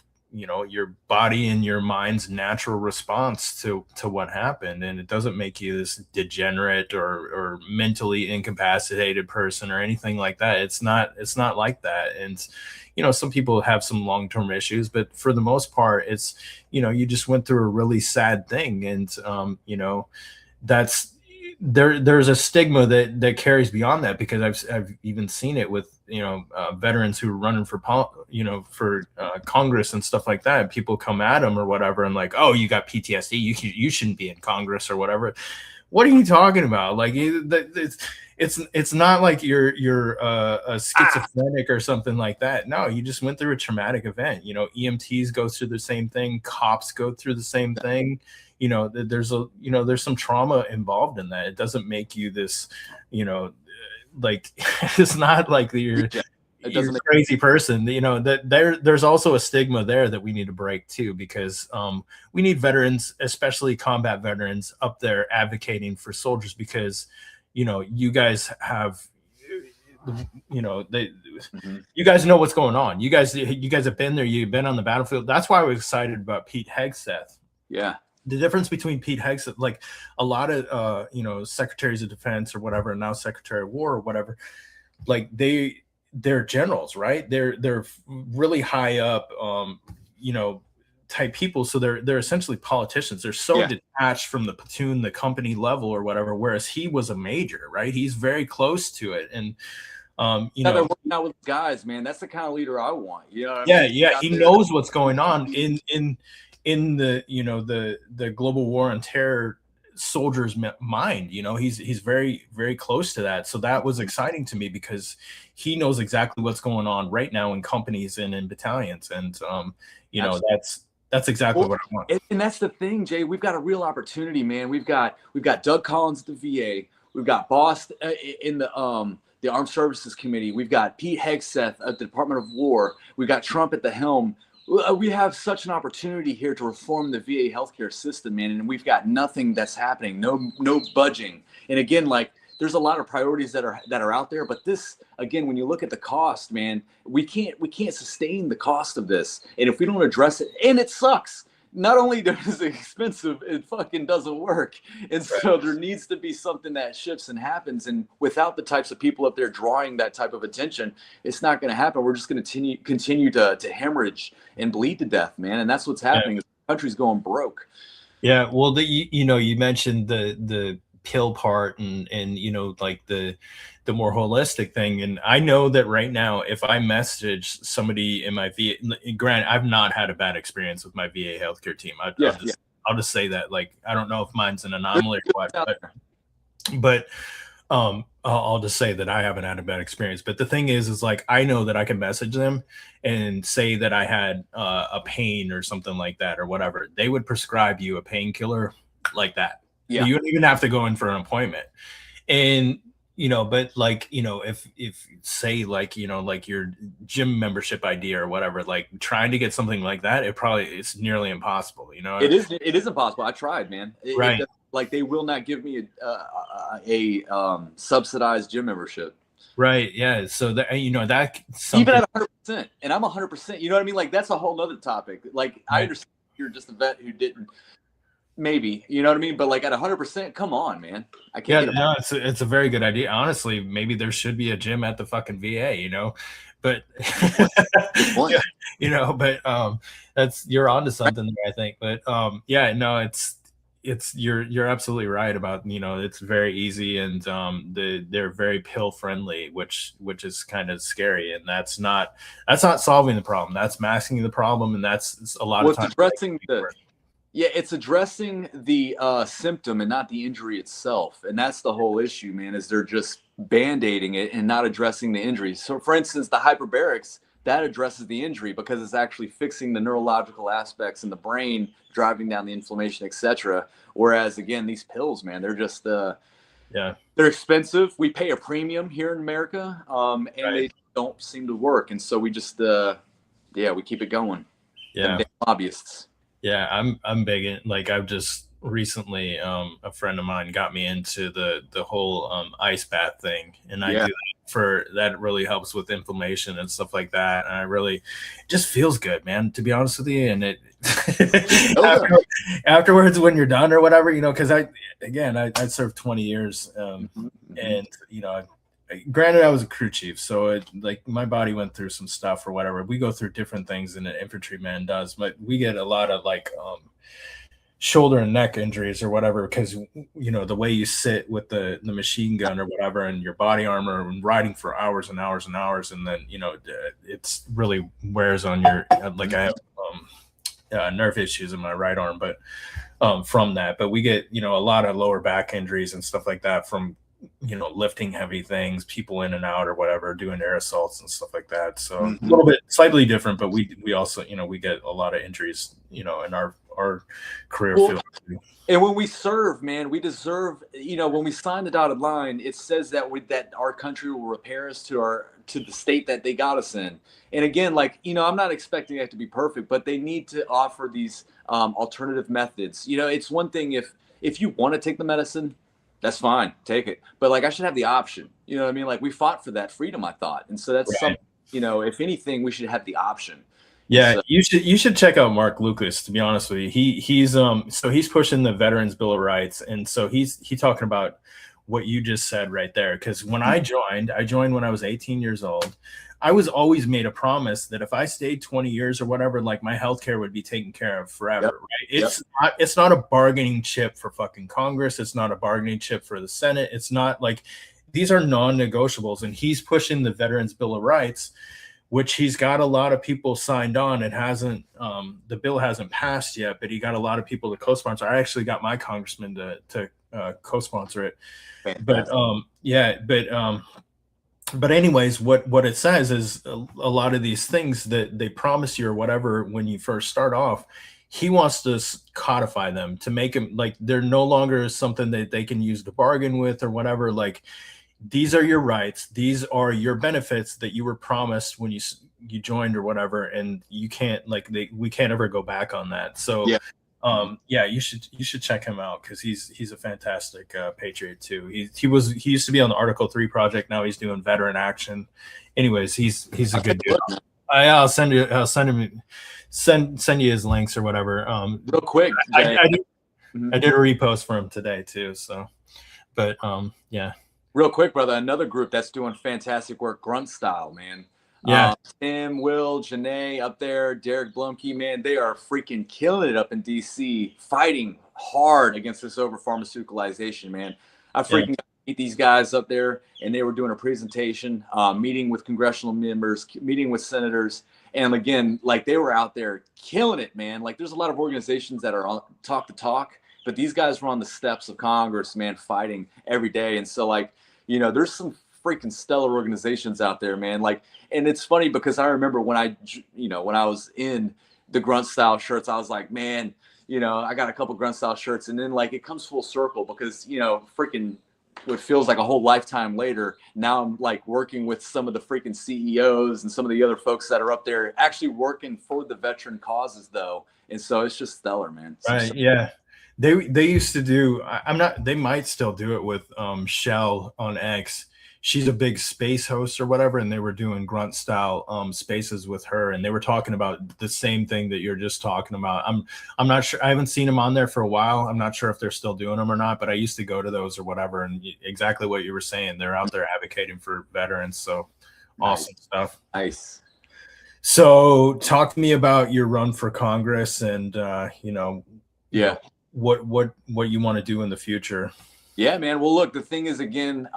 body and your mind's natural response to what happened. And it doesn't make you this degenerate or mentally incapacitated person or anything like that. It's not like that. And some people have some long-term issues, but for the most part, it's you just went through a really sad thing. And that's there's a stigma that carries beyond that, because I've even seen it with veterans who are running for Congress and stuff like that. People come at them or whatever, and like, oh, you got PTSD, you shouldn't be in Congress or whatever. What are you talking about? Like, it's not like you're a schizophrenic or something like that. No, you just went through a traumatic event. EMTs go through the same thing, cops go through the same thing. There's some trauma involved in that. It doesn't make you this, like, it's not like you're a crazy person. That there's also a stigma there that we need to break too, because we need veterans, especially combat veterans, up there advocating for soldiers, because you guys have you guys know what's going on. You guys have been there. You've been on the battlefield. That's why I was excited about Pete Hegseth. Yeah. The difference between Pete Hegseth, like a lot of secretaries of defense or whatever, and now Secretary of War or whatever, like they're generals, right? They're really high up, type people. So they're essentially politicians. They're so detached from the platoon, the company level or whatever, whereas he was a major, right? He's very close to it. And they're working out with guys, man. That's the kind of leader I want. You know what I mean? He knows what's going on in the the global war on terror soldier's mind. He's very, very close to that. So that was exciting to me because he knows exactly what's going on right now in companies and in battalions. And that's exactly what I want. And that's the thing, Jay. We've got a real opportunity, man. We've got Doug Collins at the VA. We've got Boss in the Armed Services Committee. We've got Pete Hegseth at the Department of War. We've got Trump at the helm. We have such an opportunity here to reform the VA healthcare system, man, and we've got nothing that's happening, no budging. And again, like there's a lot of priorities that are out there, but this, again, when you look at the cost, man, we can't sustain the cost of this, and if we don't address it, and it sucks. Not only is it expensive, it fucking doesn't work. And so there needs to be something that shifts and happens. And without the types of people up there drawing that type of attention, it's not going to happen. We're just going to continue to hemorrhage and bleed to death, man. And that's what's happening. The country's going broke. Yeah. Well, you mentioned the pill part and like the more holistic thing. And I know that right now, if I message somebody in my VA, granted, I've not had a bad experience with my VA healthcare team. I'll just say that, like, I don't know if mine's an anomaly or what, but I'll just say that I haven't had a bad experience. But the thing is like, I know that I can message them and say that I had a pain or something like that or whatever. They would prescribe you a painkiller like that. Yeah. You don't even have to go in for an appointment. And but like, if say like, like your gym membership idea or whatever, like trying to get something like that, it's nearly impossible. It is impossible. I tried, man. Right. Like they will not give me a subsidized gym membership. Right. Yeah. So that, that even at 100%, and I'm 100%, you know what I mean? Like that's a whole nother topic. Like I understand you're just a vet who didn't. Maybe, you know what I mean? But like at 100%, come on, man. I can't. Yeah, no, it's a very good idea. Honestly, maybe there should be a gym at the fucking VA, but but that's, you're onto something there, I think. But yeah, no, it's you're absolutely right about, it's very easy, and they're very pill friendly, which is kind of scary, and that's not solving the problem. That's masking the problem, and that's a lot of times it's addressing the symptom and not the injury itself. And that's the whole issue, man, is they're just band-aiding it and not addressing the injury. So for instance, the hyperbarics, that addresses the injury because it's actually fixing the neurological aspects in the brain, driving down the inflammation, etc. Whereas again, these pills, man, they're just they're expensive. We pay a premium here in America, and they don't seem to work. And so we just we keep it going. Yeah. The lobbyists. Yeah, I'm big in, like, I've just recently, a friend of mine got me into the whole ice bath thing, and I do that really helps with inflammation and stuff like that. And I really just feels good, man, to be honest with you. And it afterwards when you're done or whatever, because I served 20 years, and granted, I was a crew chief, so like my body went through some stuff or whatever. We go through different things than an infantryman does, but we get a lot of like shoulder and neck injuries or whatever because the way you sit with the machine gun or whatever, and your body armor and riding for hours and hours and hours, and then it's really wears on your like I have nerve issues in my right arm, but from that, but we get a lot of lower back injuries and stuff like that from lifting heavy things, people in and out or whatever, doing air assaults and stuff like that. So a little bit slightly different, but we also, we get a lot of injuries, in our career field. And when we serve, man, we deserve, when we sign the dotted line, it says that that our country will repair us to the state that they got us in. And again, like, I'm not expecting that to be perfect, but they need to offer these alternative methods. It's one thing if you want to take the medicine, that's fine, take it. But like, I should have the option. You know what I mean? Like, we fought for that freedom, I thought. And so that's something, if anything, we should have the option. Yeah, so, you should check out Mark Lucas, to be honest with you. He's pushing the Veterans Bill of Rights, and so he's talking about what you just said right there. Because when I joined when I was 18 years old. I was always made a promise that if I stayed 20 years or whatever, like my healthcare would be taken care of forever. Yep. Right? It's not a bargaining chip for fucking Congress. It's not a bargaining chip for the Senate. It's not like these are non-negotiables. And he's pushing the Veterans Bill of Rights, which he's got a lot of people signed on. It hasn't, the bill hasn't passed yet, but he got a lot of people to co-sponsor. I actually got my congressman to co-sponsor it. Fantastic. But anyways, what it says is a lot of these things that they promise you or whatever when you first start off, he wants to codify them to make them like they're no longer something that they can use to bargain with or whatever. Like, these are your rights, these are your benefits that you were promised when you joined or whatever, and you can't we can't ever go back on that. So you should check him out because he's a fantastic patriot too. He used to be on the Article 3 project. Now he's doing veteran action. Anyways, he's a good dude. I'll send you his links or whatever. Real quick, I did a repost for him today too. So, but yeah. Real quick, brother, another group that's doing fantastic work, Grunt Style, man. Yeah. Tim, Will, Janae up there, Derek Blumke, man, they are freaking killing it up in DC, fighting hard against this over pharmaceuticalization, man. I freaking got to meet these guys up there, and they were doing a presentation, meeting with congressional members, meeting with senators. And again, like, they were out there killing it, man. Like, there's a lot of organizations that are on talk the talk, but these guys were on the steps of Congress, man, fighting every day. And so, like, there's some freaking stellar organizations out there, man. Like, and it's funny because I remember when I was in the Grunt Style shirts, I was like, man, I got a couple Grunt Style shirts, and then like it comes full circle because, freaking what feels like a whole lifetime later, now I'm like working with some of the freaking CEOs and some of the other folks that are up there actually working for the veteran causes though. And so it's just stellar, man. Right. Yeah. They used to do, they might still do it with Shell on X. She's a big space host or whatever, and they were doing Grunt Style spaces with her, and they were talking about the same thing that you're just talking about. I'm not sure. I haven't seen them on there for a while. I'm not sure if they're still doing them or not, but I used to go to those or whatever, and exactly what you were saying. They're out there advocating for veterans. So awesome stuff. Nice. So talk to me about your run for Congress and what you want to do in the future. Yeah, man. Well, look, the thing is, again,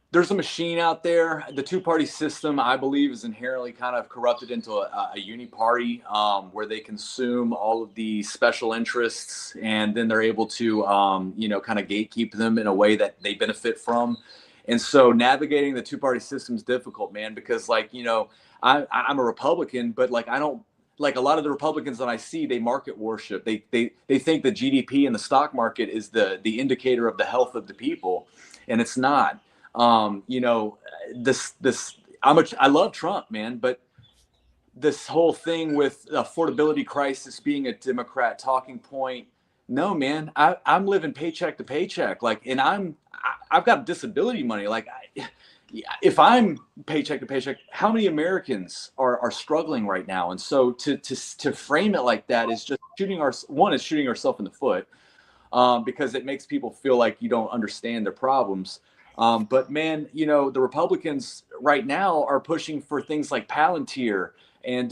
there's a machine out there. The two-party system, I believe, is inherently kind of corrupted into a uni-party where they consume all of the special interests, and then they're able to, kind of gatekeep them in a way that they benefit from. And so navigating the two-party system is difficult, man, because, like, I'm a Republican, but, like, I don't, like, a lot of the Republicans that I see, they market worship. They think the GDP and the stock market is the indicator of the health of the people, and it's not. I love Trump, man, but this whole thing with affordability crisis being a Democrat talking point, no, man, I'm living paycheck to paycheck, like, and I've got disability money, like, if I'm paycheck to paycheck, how many Americans are struggling right now? And so to frame it like that is just shooting ourselves in the foot, because it makes people feel like you don't understand their problems. But man, the Republicans right now are pushing for things like Palantir and,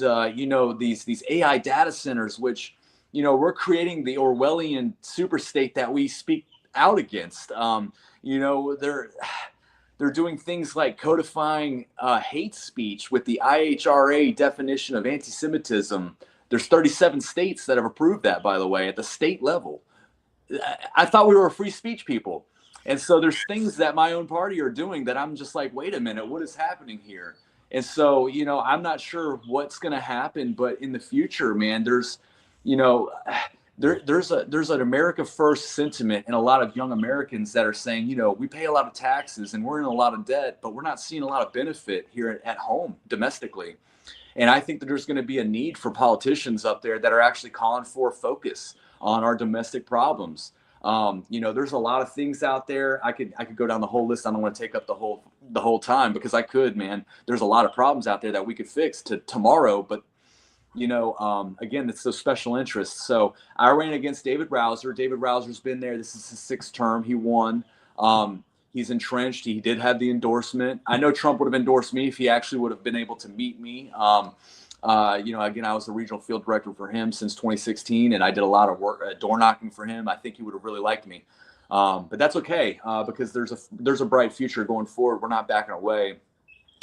these AI data centers, which, we're creating the Orwellian super state that we speak out against. They're doing things like codifying hate speech with the IHRA definition of anti-Semitism. There's 37 states that have approved that, by the way, at the state level. I thought we were a free speech people. And so there's things that my own party are doing that I'm just like, wait a minute, what is happening here? And so, I'm not sure what's going to happen, but in the future, man, there's an America First sentiment in a lot of young Americans that are saying, we pay a lot of taxes and we're in a lot of debt, but we're not seeing a lot of benefit here at home domestically. And I think that there's going to be a need for politicians up there that are actually calling for focus on our domestic problems. There's a lot of things out there. I could go down the whole list. I don't want to take up the whole time because I could, man. There's a lot of problems out there that we could fix tomorrow, but again, it's those special interests. So I ran against David Rouser. David Rouser's been there. This is his 6th term. He won. He's entrenched. He did have the endorsement. I know Trump would have endorsed me if he actually would have been able to meet me. Again, I was the regional field director for him since 2016, and I did a lot of work, door knocking for him. I think he would have really liked me, but that's okay because there's a bright future going forward. We're not backing away.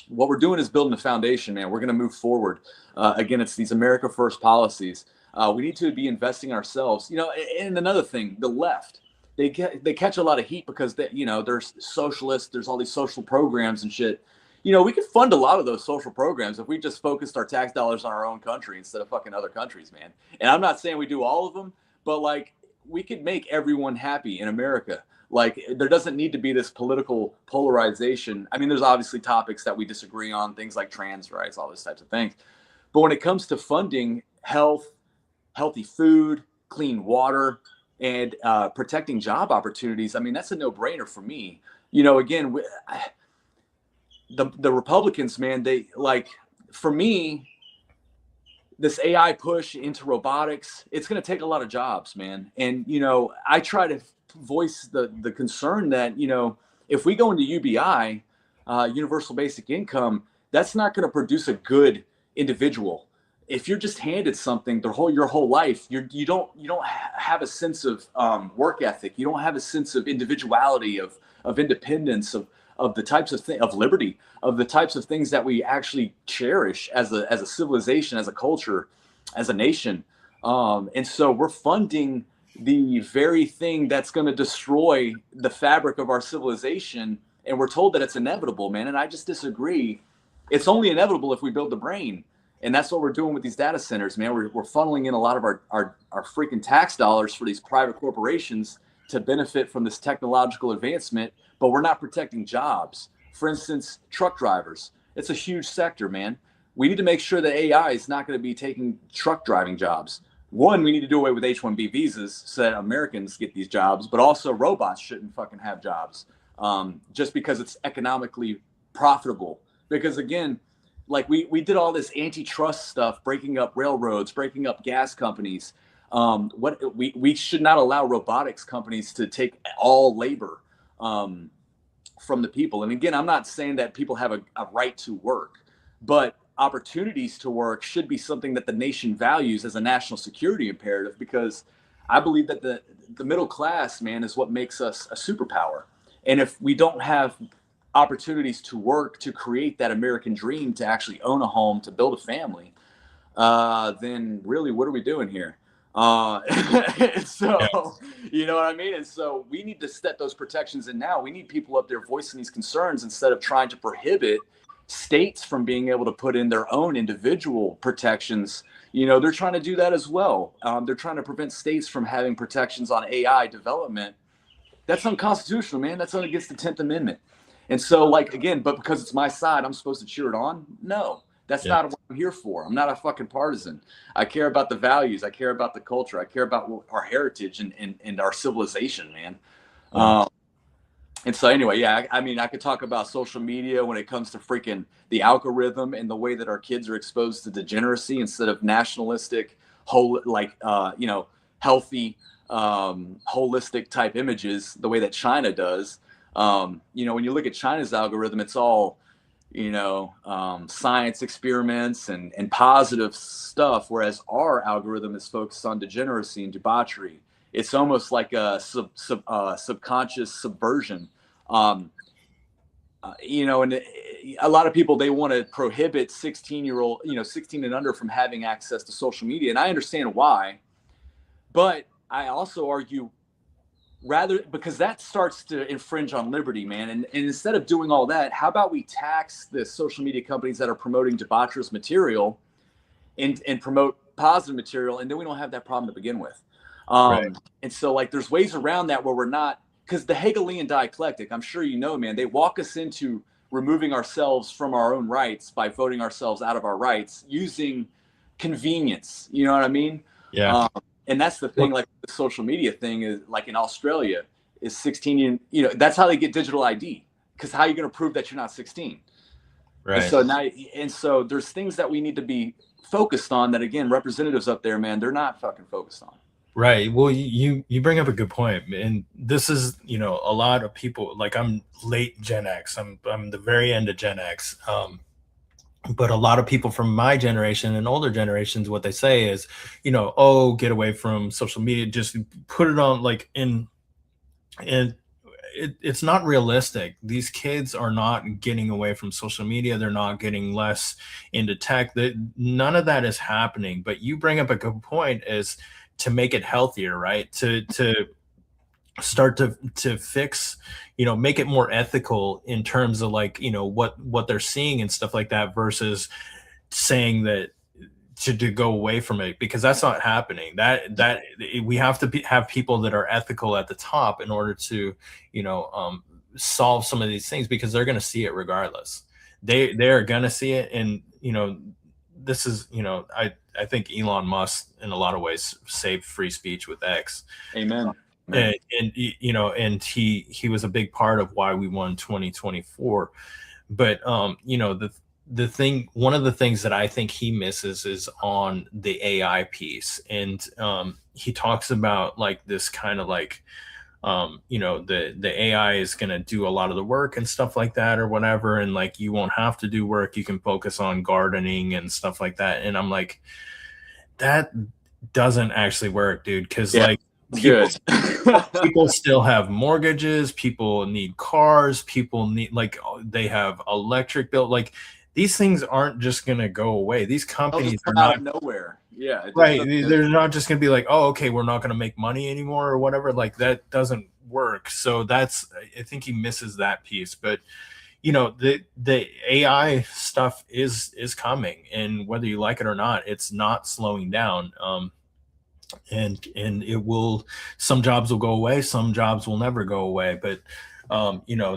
What we're doing is building a foundation, man. We're going to move forward. Again, it's these America First policies. We need to be investing in ourselves. And another thing, the left, they catch a lot of heat because there's socialists, there's all these social programs and shit. We could fund a lot of those social programs if we just focused our tax dollars on our own country instead of fucking other countries, man. And I'm not saying we do all of them, but like we could make everyone happy in America. Like there doesn't need to be this political polarization. I mean, there's obviously topics that we disagree on, things like trans rights, all those types of things. But when it comes to funding health, healthy food, clean water, and protecting job opportunities, I mean, that's a no-brainer for me. Again, the Republicans, man, they like, for me, this AI push into robotics, it's going to take a lot of jobs, man. And, I try to voice the concern that, if we go into UBI, universal basic income, that's not going to produce a good individual. If you're just handed something your whole life, you don't have a sense of work ethic. You don't have a sense of individuality, of independence, of the types of of liberty, of the types of things that we actually cherish as a civilization, as a culture, as a nation. And so we're funding the very thing that's going to destroy the fabric of our civilization. And we're told that it's inevitable, man. And I just disagree. It's only inevitable if we build the brain. And that's what we're doing with these data centers, man. We're funneling in a lot of our freaking tax dollars for these private corporations to benefit from this technological advancement, but we're not protecting jobs. For instance, truck drivers. It's a huge sector, man. We need to make sure that AI is not going to be taking truck driving jobs. One, we need to do away with H-1B visas so that Americans get these jobs, but also robots shouldn't fucking have jobs just because it's economically profitable. Because again, like we did all this antitrust stuff, breaking up railroads, breaking up gas companies. We should not allow robotics companies to take all labor from the people. And again, I'm not saying that people have a right to work, but opportunities to work should be something that the nation values as a national security imperative, because I believe that the middle class, man, is what makes us a superpower. And if we don't have opportunities to work, to create that American dream, to actually own a home, to build a family, then really, what are we doing here? So, you know what I mean? And so we need to set those protections in now. We need people up there voicing these concerns instead of trying to prohibit states from being able to put in their own individual protections. They're trying to do that as well. They're trying to prevent states from having protections on AI development. That's unconstitutional, man. That's against the 10th Amendment. And so, like, again, but because it's my side, I'm supposed to cheer it on? No, that's not what I'm here for. I'm not a fucking partisan. I care about the values. I care about the culture. I care about our heritage and our civilization, man. And so anyway, yeah, I mean, I could talk about social media when it comes to freaking the algorithm and the way that our kids are exposed to degeneracy instead of nationalistic, healthy, holistic type images, the way that China does. When you look at China's algorithm, it's all, science experiments and positive stuff, whereas our algorithm is focused on degeneracy and debauchery. It's almost like a subconscious subversion. And a lot of people, they want to prohibit 16 and under from having access to social media. And I understand why, but I also argue because that starts to infringe on liberty, man. And instead of doing all that, how about we tax the social media companies that are promoting debaucherous material and promote positive material, and then we don't have that problem to begin with. And so, like, there's ways around that where we're not, because the Hegelian dialectic, I'm sure man, they walk us into removing ourselves from our own rights by voting ourselves out of our rights using convenience. You know what I mean? Yeah. And that's the thing, like the social media thing is, like in Australia, is 16, that's how they get digital ID, because how are you going to prove that you're not 16? Right. And so there's things that we need to be focused on that, again, representatives up there, man, they're not fucking focused on. Right. Well, you bring up a good point, and this is, a lot of people, like, I'm late Gen X. I'm the very end of Gen X. But a lot of people from my generation and older generations, what they say is, oh, get away from social media, just put it on, like, and it's not realistic. These kids are not getting away from social media. They're not getting less into tech. That None of that is happening. But you bring up a good point, is to make it healthier, right? To start to fix, make it more ethical in terms of, like, what they're seeing and stuff like that, versus saying that to go away from it, because that's not happening. That we have to have people that are ethical at the top in order to, solve some of these things, because they're going to see it regardless. They're going to see it. And this is, I think Elon Musk in a lot of ways saved free speech with X. Amen. And and he was a big part of why we won 2024. But the thing, one of the things that I think he misses is on the AI piece. And he talks about, like, this kind of, like, the AI is going to do a lot of the work and stuff like that, or whatever, and, like, you won't have to do work, you can focus on gardening and stuff like that. And I'm like, that doesn't actually work, dude, because, Yeah. like, people Good. people still have mortgages, people need cars, people need, like, they have electric bill, like, these things aren't just going to go away. These They'll companies just are come out not, of nowhere. Yeah. It just right, doesn't. they're not just going to be like, oh, okay, we're not going to make money anymore or whatever. Like, that doesn't work. So that's, I think he misses that piece. But the AI stuff is coming, and whether you like it or not, it's not slowing down. And it will, some jobs will go away, some jobs will never go away. But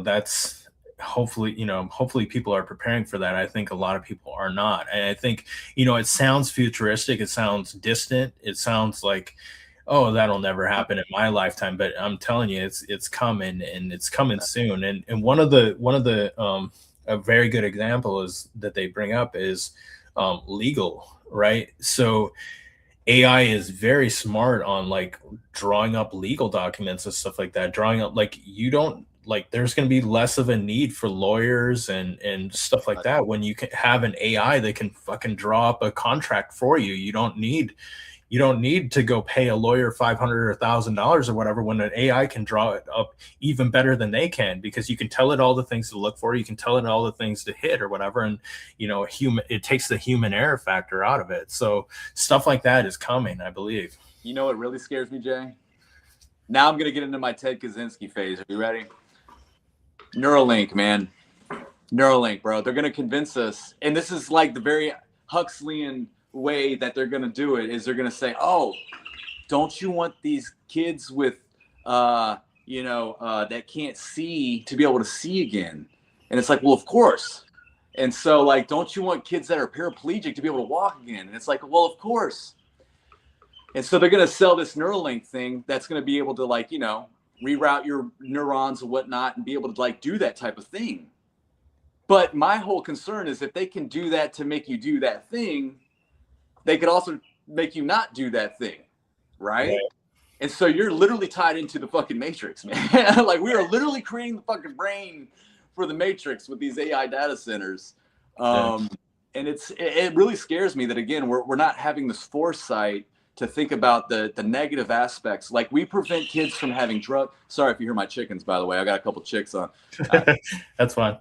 that's, hopefully, hopefully people are preparing for that. I think a lot of people are not. And I think, it sounds futuristic, it sounds distant, it sounds like, oh, that'll never happen in my lifetime. But I'm telling you, it's coming, and it's coming soon. And one of the a very good example is that they bring up is legal, right? So AI is very smart on, like, drawing up legal documents and stuff like that. Drawing up, like, you don't, like, there's going to be less of a need for lawyers and stuff like that when you can have an AI that can fucking draw up a contract for you. You don't need to go pay a lawyer 500 or $1,000 or whatever, when an AI can draw it up even better than they can, because you can tell it all the things to look for, you can tell it all the things to hit or whatever. And it takes the human error factor out of it. So stuff like that is coming, I believe. You know what really scares me, Jay? Now I'm gonna get into my Ted Kaczynski phase. Are you ready? Neuralink, man. Neuralink, bro. They're gonna convince us, and this is like the very Huxleyan way that they're gonna do it, is they're gonna say, oh, don't you want these kids with that can't see to be able to see again? And it's like, well, of course. And so, like, don't you want kids that are paraplegic to be able to walk again? And it's like, well, of course. And so they're going to sell this Neuralink thing that's going to be able to, like, reroute your neurons and whatnot and be able to, like, do that type of thing. But my whole concern is, if they can do that to make you do that thing, they could also make you not do that thing, right? Yeah. And so you're literally tied into the fucking Matrix, man. Like, we are literally creating the fucking brain for the Matrix with these AI data centers. And it really scares me that, again, we're not having this foresight to think about the negative aspects. Like, we prevent kids from having sorry if you hear my chickens, by the way. I got a couple chicks on. That's fine.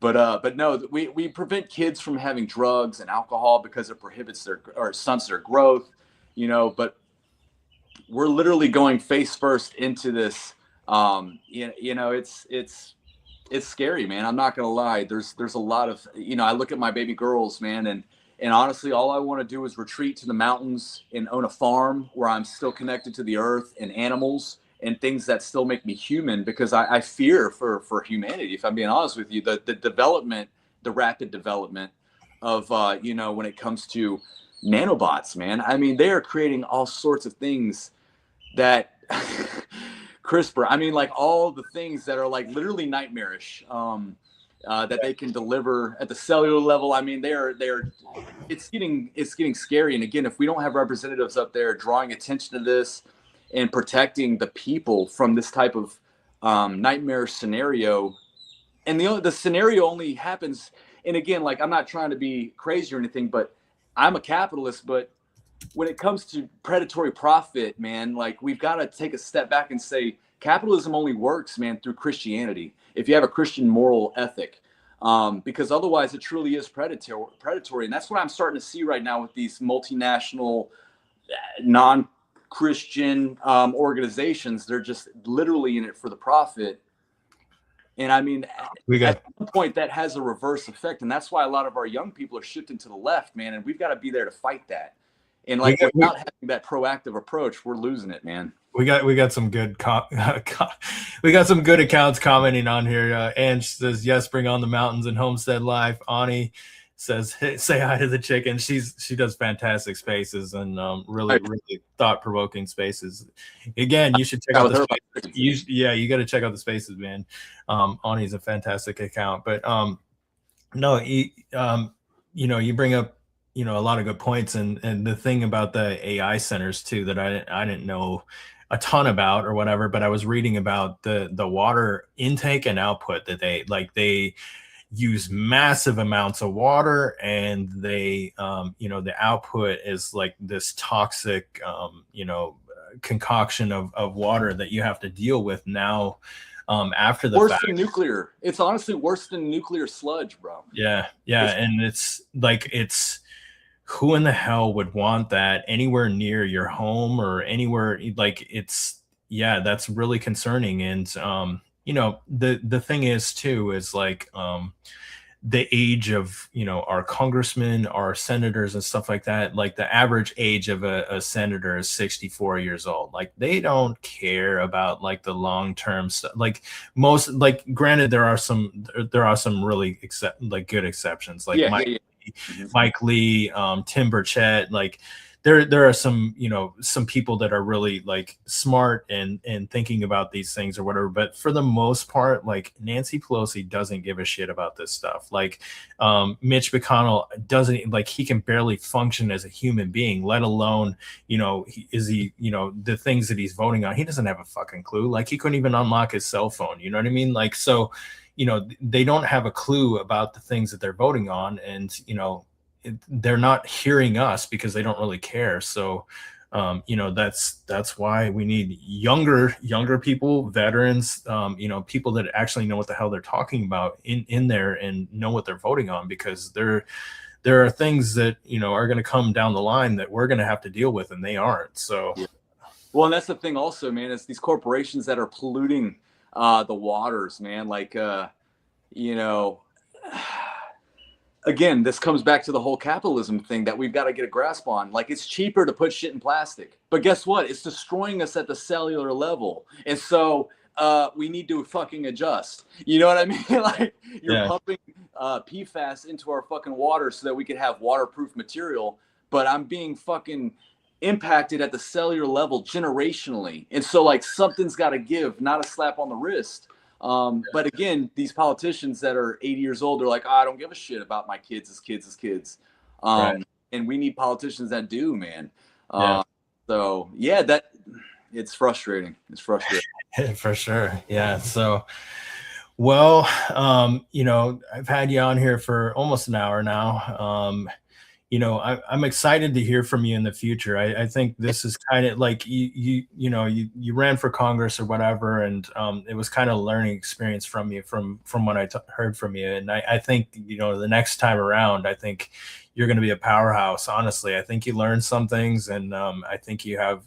But no, we prevent kids from having drugs and alcohol because it prohibits or stunts their growth, but we're literally going face first into this. It's scary, man. I'm not gonna lie. There's a lot of, I look at my baby girls, man, and honestly, all I want to do is retreat to the mountains and own a farm where I'm still connected to the earth and animals and things that still make me human, because I fear for humanity. If I'm being honest with you, the rapid development of, when it comes to nanobots, man. I mean, they are creating all sorts of things that CRISPR, I mean, like, all the things that are, like, literally nightmarish. that they can deliver at the cellular level. I mean, it's getting scary. And again, if we don't have representatives up there drawing attention to this and protecting the people from this type of nightmare scenario, and the scenario only happens. And again, like, I'm not trying to be crazy or anything, but I'm a capitalist. But when it comes to predatory profit, man, like, we've got to take a step back and say capitalism only works, man, through Christianity. If you have a Christian moral ethic, because otherwise it truly is predatory. And that's what I'm starting to see right now with these multinational, non-Christian organizations. They're just literally in it for the profit. And I mean, at some point that has a reverse effect. And that's why a lot of our young people are shifting to the left, man. And we've got to be there to fight that. And like, without having that proactive approach, we're losing it, man. We got some good we got some good accounts commenting on here. Ange says, yes, bring on the mountains and Homestead Life. Ani says, hey, say hi to the chicken. She does fantastic spaces and really thought-provoking spaces. Again, you should check out the spaces. You got to check out the spaces, man. Ani's a fantastic account. But no, you bring up a lot of good points, and the thing about the AI centers too that I didn't know a ton about or whatever, but I was reading about the water intake and output that they use massive amounts of water, and they the output is like this toxic concoction of water that you have to deal with now after the fact. Than nuclear. It's honestly worse than nuclear sludge, bro. Yeah, and it's who in the hell would want that anywhere near your home or anywhere? Like, that's really concerning. And the thing is too is like the age of our congressmen, our senators and stuff like that. Like, the average age of a senator is 64 years old. Like, they don't care about like the long-term stuff. Like, granted, there are some really good exceptions, like Mike Lee, Tim Burchett. Like, there are some people that are really like smart and thinking about these things or whatever, but for the most part, like, Nancy Pelosi doesn't give a shit about this stuff. Like, Mitch McConnell doesn't, like, he can barely function as a human being, let alone the things that he's voting on. He doesn't have a fucking clue. Like, he couldn't even unlock his cell phone, you know what I mean? Like, so they don't have a clue about the things that they're voting on, and they're not hearing us because they don't really care. So that's why we need younger people, veterans, people that actually know what the hell they're talking about in there and know what they're voting on, because there are things that are going to come down the line that we're going to have to deal with, and they aren't. So well, and that's the thing also, man, is these corporations that are polluting the waters, man. Like, again, this comes back to the whole capitalism thing that we've got to get a grasp on. Like, it's cheaper to put shit in plastic, but guess what? It's destroying us at the cellular level. And so we need to fucking adjust. You know what I mean? Like, you're pumping PFAS into our fucking water so that we could have waterproof material, but I'm being fucking impacted at the cellular level generationally. And so, like, something's got to give, not a slap on the wrist. But again, these politicians that are 80 years old are like, I don't give a shit about my kids as kids. And we need politicians that do, man. So yeah, it's frustrating. It's frustrating. For sure. Yeah. So, well, I've had you on here for almost an hour now. I'm excited to hear from you in the future. I think this is kind of like you ran for Congress or whatever, and it was kind of a learning experience from you from what I heard from you. And I think the next time around, I think you're going to be a powerhouse. Honestly, I think you learned some things, and I think you have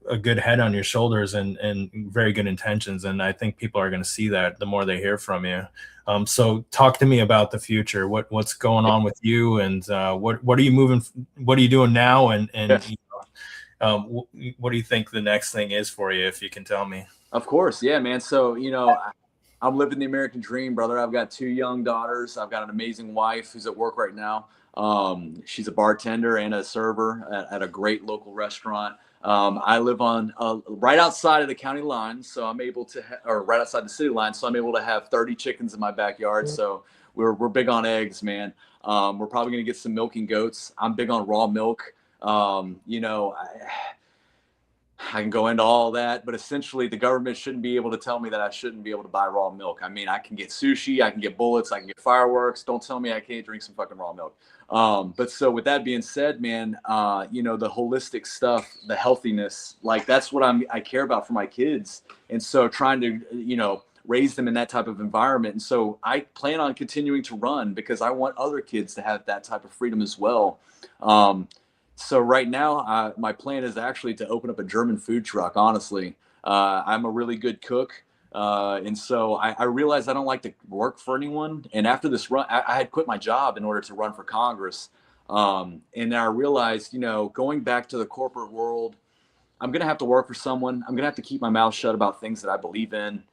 a good head on your shoulders and very good intentions. And I think people are going to see that the more they hear from you. So talk to me about the future. What's going on with you, and what are you doing now? And what do you think the next thing is for you, if you can tell me? Of course. Yeah, man. So, I'm living the American dream, brother. I've got 2 young daughters. I've got an amazing wife who's at work right now. She's a bartender and a server at a great local restaurant. I live on right outside of the county line, so I'm able to, or right outside the city line, so I'm able to have 30 chickens in my backyard. So we're big on eggs, man. We're probably gonna get some milking goats. I'm big on raw milk. You know, I can go into all that, but essentially the government shouldn't be able to tell me that I shouldn't be able to buy raw milk. I mean, I can get sushi, I can get bullets, I can get fireworks. Don't tell me I can't drink some fucking raw milk. But so with that being said, man, you know, the holistic stuff, the healthiness, like that's what I care about for my kids. And so trying to, you know, raise them in that type of environment. And so I plan on continuing to run because I want other kids to have that type of freedom as well. So right now, my plan is actually to open up a German food truck. Honestly, I'm a really good cook, and so I realized I don't like to work for anyone. And after this run, I had quit my job in order to run for Congress. And I realized, you know, going back to the corporate world, I'm gonna have to work for someone. I'm gonna have to keep my mouth shut about things that I believe in,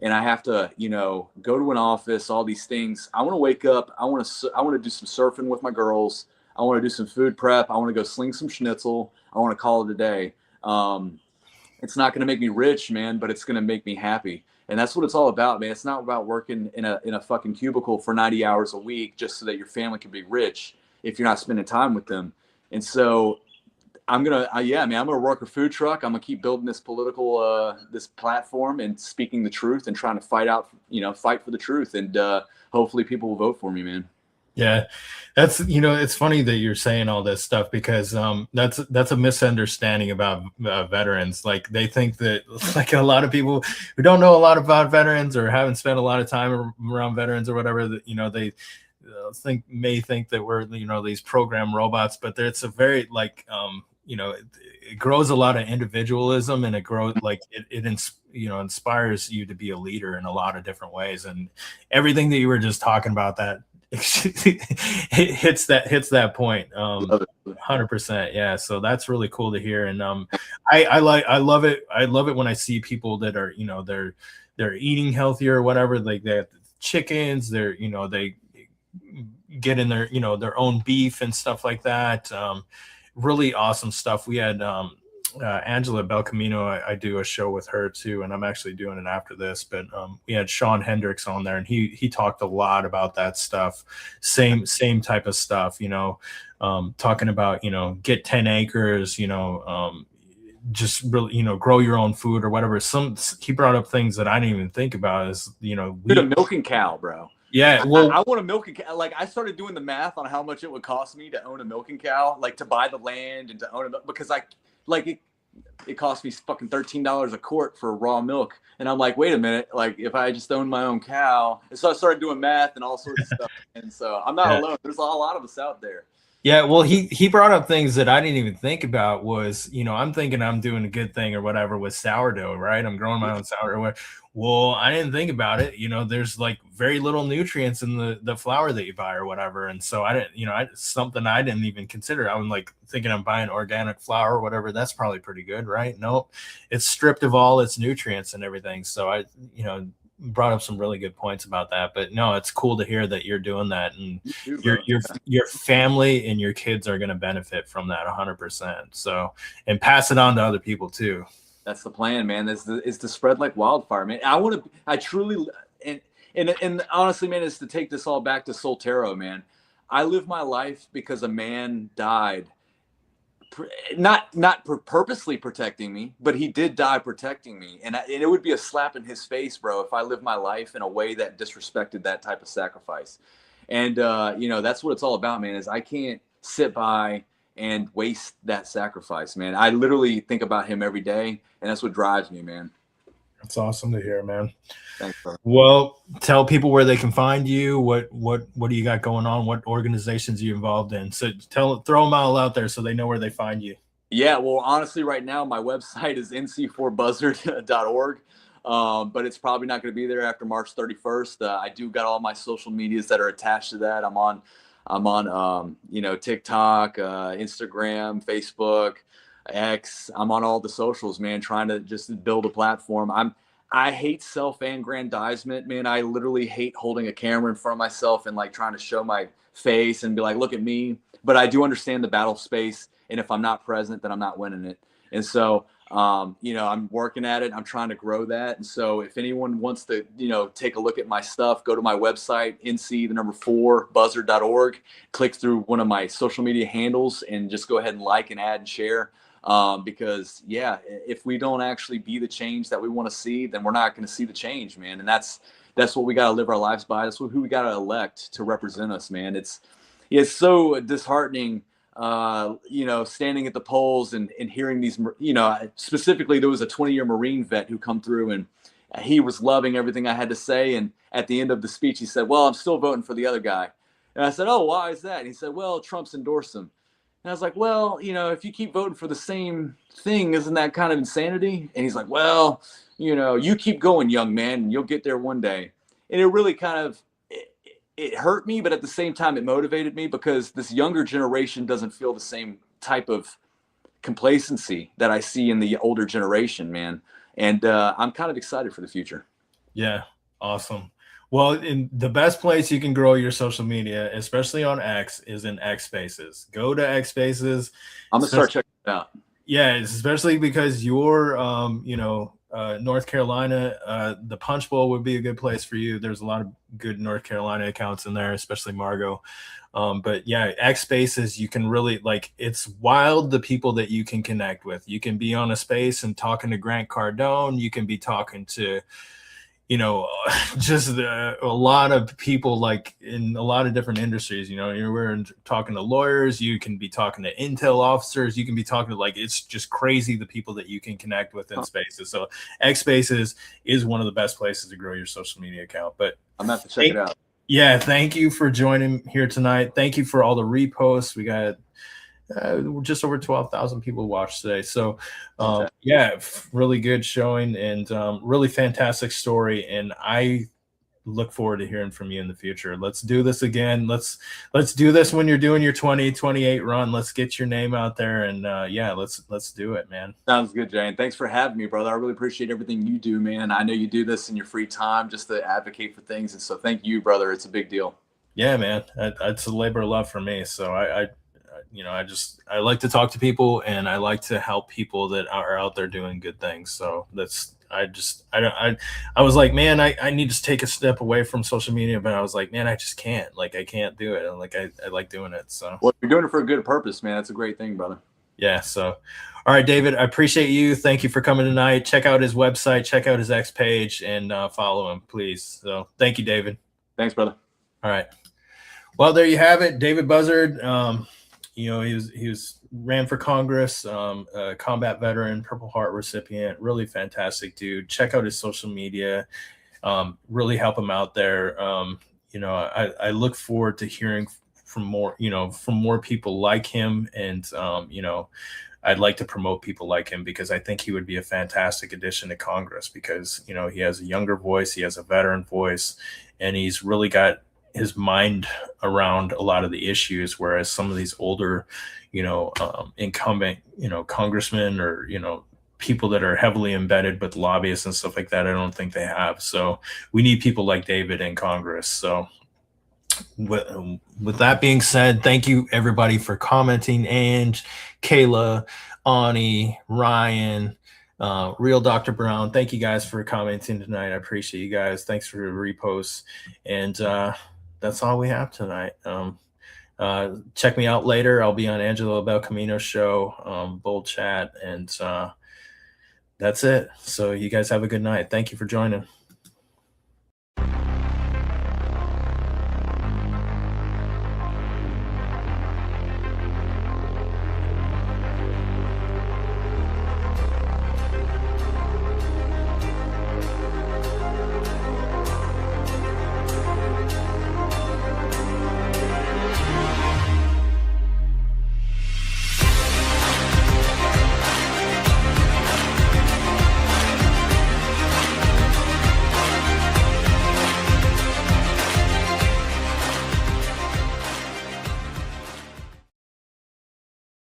and I have to, you know, go to an office. All these things. I want to wake up. I want to do some surfing with my girls. I want to do some food prep. I want to go sling some schnitzel. I want to call it a day. It's not going to make me rich, man, but it's going to make me happy. And that's what it's all about, man. It's not about working in a fucking cubicle for 90 hours a week just so that your family can be rich if you're not spending time with them. And so I'm going to, yeah, man, I'm going to work a food truck. I'm going to keep building this political, this platform and speaking the truth and trying to fight for the truth. And hopefully people will vote for me, man. Yeah, that's, you know, it's funny that you're saying all this stuff because that's a misunderstanding about veterans. Like they think that, like a lot of people who don't know a lot about veterans or haven't spent a lot of time around veterans or whatever, that, you know, they may think that we're, you know, these program robots, but it's a very like you know, it grows a lot of individualism, and it grows like you know, inspires you to be a leader in a lot of different ways. And everything that you were just talking about, that it hits that point 100%. Yeah, so that's really cool to hear. And I love it when I see people that are, you know, they're eating healthier or whatever. Like they have chickens, they're, you know, they get in their, you know, their own beef and stuff like that. Really awesome stuff. We had Angela Belcamino. I do a show with her too, and I'm actually doing it after this. But we had Sean Hendricks on there, and he talked a lot about that stuff. Same type of stuff, you know, talking about, you know, get 10 acres, you know, just really, you know, grow your own food or whatever. He brought up things that I didn't even think about, is, you know, a milking cow, bro. Yeah, well, I want a milking cow. Like I started doing the math on how much it would cost me to own a milking cow, like to buy the land and to own it, because it cost me fucking $13 a quart for raw milk. And I'm like, wait a minute, like if I just owned my own cow. And so I started doing math and all sorts of stuff. And so I'm not alone. There's a lot of us out there. Yeah, well, he brought up things that I didn't even think about. Was, you know, I'm thinking I'm doing a good thing or whatever with sourdough, right? I'm growing my own sourdough. Well, I didn't think about it. You know, there's like very little nutrients in the flour that you buy or whatever. And so I didn't, you know, something I didn't even consider. I'm like thinking I'm buying organic flour or whatever. That's probably pretty good, right? Nope. It's stripped of all its nutrients and everything. So I, you know, brought up some really good points about that. But no, it's cool to hear that you're doing that, and your family and your kids are going to benefit from that 100%. So, and pass it on to other people too. That's the plan, man. Is to spread like wildfire, man. I truly, and honestly, man, is to take this all back to Soltero, man. I live my life because a man died, not purposely protecting me, but he did die protecting me. And it would be a slap in his face, bro, if I lived my life in a way that disrespected that type of sacrifice. And, you know, that's what it's all about, man, is I can't sit by and waste that sacrifice, man. I literally think about him every day, and that's what drives me, man. That's awesome to hear, man. Thanks, bro. Well, tell people where they can find you. What do you got going on? What organizations are you involved in? So throw them all out there so they know where they find you. Yeah, well, honestly, right now my website is nc4buzzard.org. But it's probably not going to be there after March 31st. I do got all my social medias that are attached to that. I'm on you know, TikTok, Instagram, Facebook, X. I'm on all the socials, man, trying to just build a platform. I hate self-aggrandizement, man. I literally hate holding a camera in front of myself and like trying to show my face and be like, look at me. But I do understand the battle space. And if I'm not present, then I'm not winning it. And so, I'm working at it. I'm trying to grow that. And so if anyone wants to, take a look at my stuff, go to my website, nc4buzzard.org, click through one of my social media handles and just go ahead and like and add and share. Because if we don't actually be the change that we want to see, then we're not going to see the change, man. And that's what we got to live our lives by. That's who we got to elect to represent us, man. It's so disheartening, standing at the polls and hearing these, specifically there was a 20-year Marine vet who come through and he was loving everything I had to say. And at the end of the speech, he said, well, I'm still voting for the other guy. And I said, oh, why is that? And he said, well, Trump's endorsed him. And I was like, well, if you keep voting for the same thing, isn't that kind of insanity? And he's like, well, you keep going, young man, and you'll get there one day. And it really kind of, it hurt me, but at the same time, it motivated me because this younger generation doesn't feel the same type of complacency that I see in the older generation, man. And I'm kind of excited for the future. Yeah, awesome. Well, in the best place you can grow your social media, especially on X, is in X Spaces. Go to X Spaces. I'm gonna start checking it out. Yeah, especially because you're, North Carolina, the Punch Bowl would be a good place for you. There's a lot of good North Carolina accounts in there, especially Margot. But yeah, X Spaces, you can really it's wild the people that you can connect with. You can be on a space and talking to Grant Cardone. You can be talking to, just a lot of people in a lot of different industries. We're talking to lawyers. You can be talking to intel officers. You can be talking to it's just crazy the people that you can connect with in Spaces. So X Spaces is one of the best places to grow your social media account. But I'm gonna have to check it out. Yeah, thank you for joining here tonight. Thank you for all the reposts. We got just over 12,000 people watched today. So really good showing and really fantastic story. And I look forward to hearing from you in the future. Let's do this again. Let's do this when you're doing your 2028 run. Let's get your name out there and let's do it, man. Sounds good, Jane. Thanks for having me, brother. I really appreciate everything you do, man. I know you do this in your free time just to advocate for things. And so thank you, brother. It's a big deal. Yeah, man. It's a labor of love for me. So I like to talk to people and I like to help people that are out there doing good things. So I was like, man, I need to take a step away from social media, but I was like, man, I just can't. I can't do it. And I like doing it. So well, you're doing it for a good purpose, man. That's a great thing, brother. Yeah. So, all right, David, I appreciate you. Thank you for coming tonight. Check out his website, check out his X page, and follow him, please. So thank you, David. Thanks, brother. All right. Well, there you have it. David Buzzard. He was ran for Congress, a combat veteran, Purple Heart recipient, really fantastic dude. Check out his social media, really help him out there. I look forward to hearing from more people like him. And, I'd like to promote people like him because I think he would be a fantastic addition to Congress because, he has a younger voice, he has a veteran voice, and he's really got his mind around a lot of the issues, whereas some of these older, incumbent, congressmen or, people that are heavily embedded with lobbyists and stuff like that, I don't think they have. So we need people like David in Congress. So with that being said, thank you everybody for commenting. And Kayla, Ani, Ryan, Real Dr. Brown, thank you guys for commenting tonight. I appreciate you guys. Thanks for the reposts. And that's all we have tonight. Check me out later. I'll be on Angelo Belcamino's show, Bold Chat, and that's it. So you guys have a good night. Thank you for joining.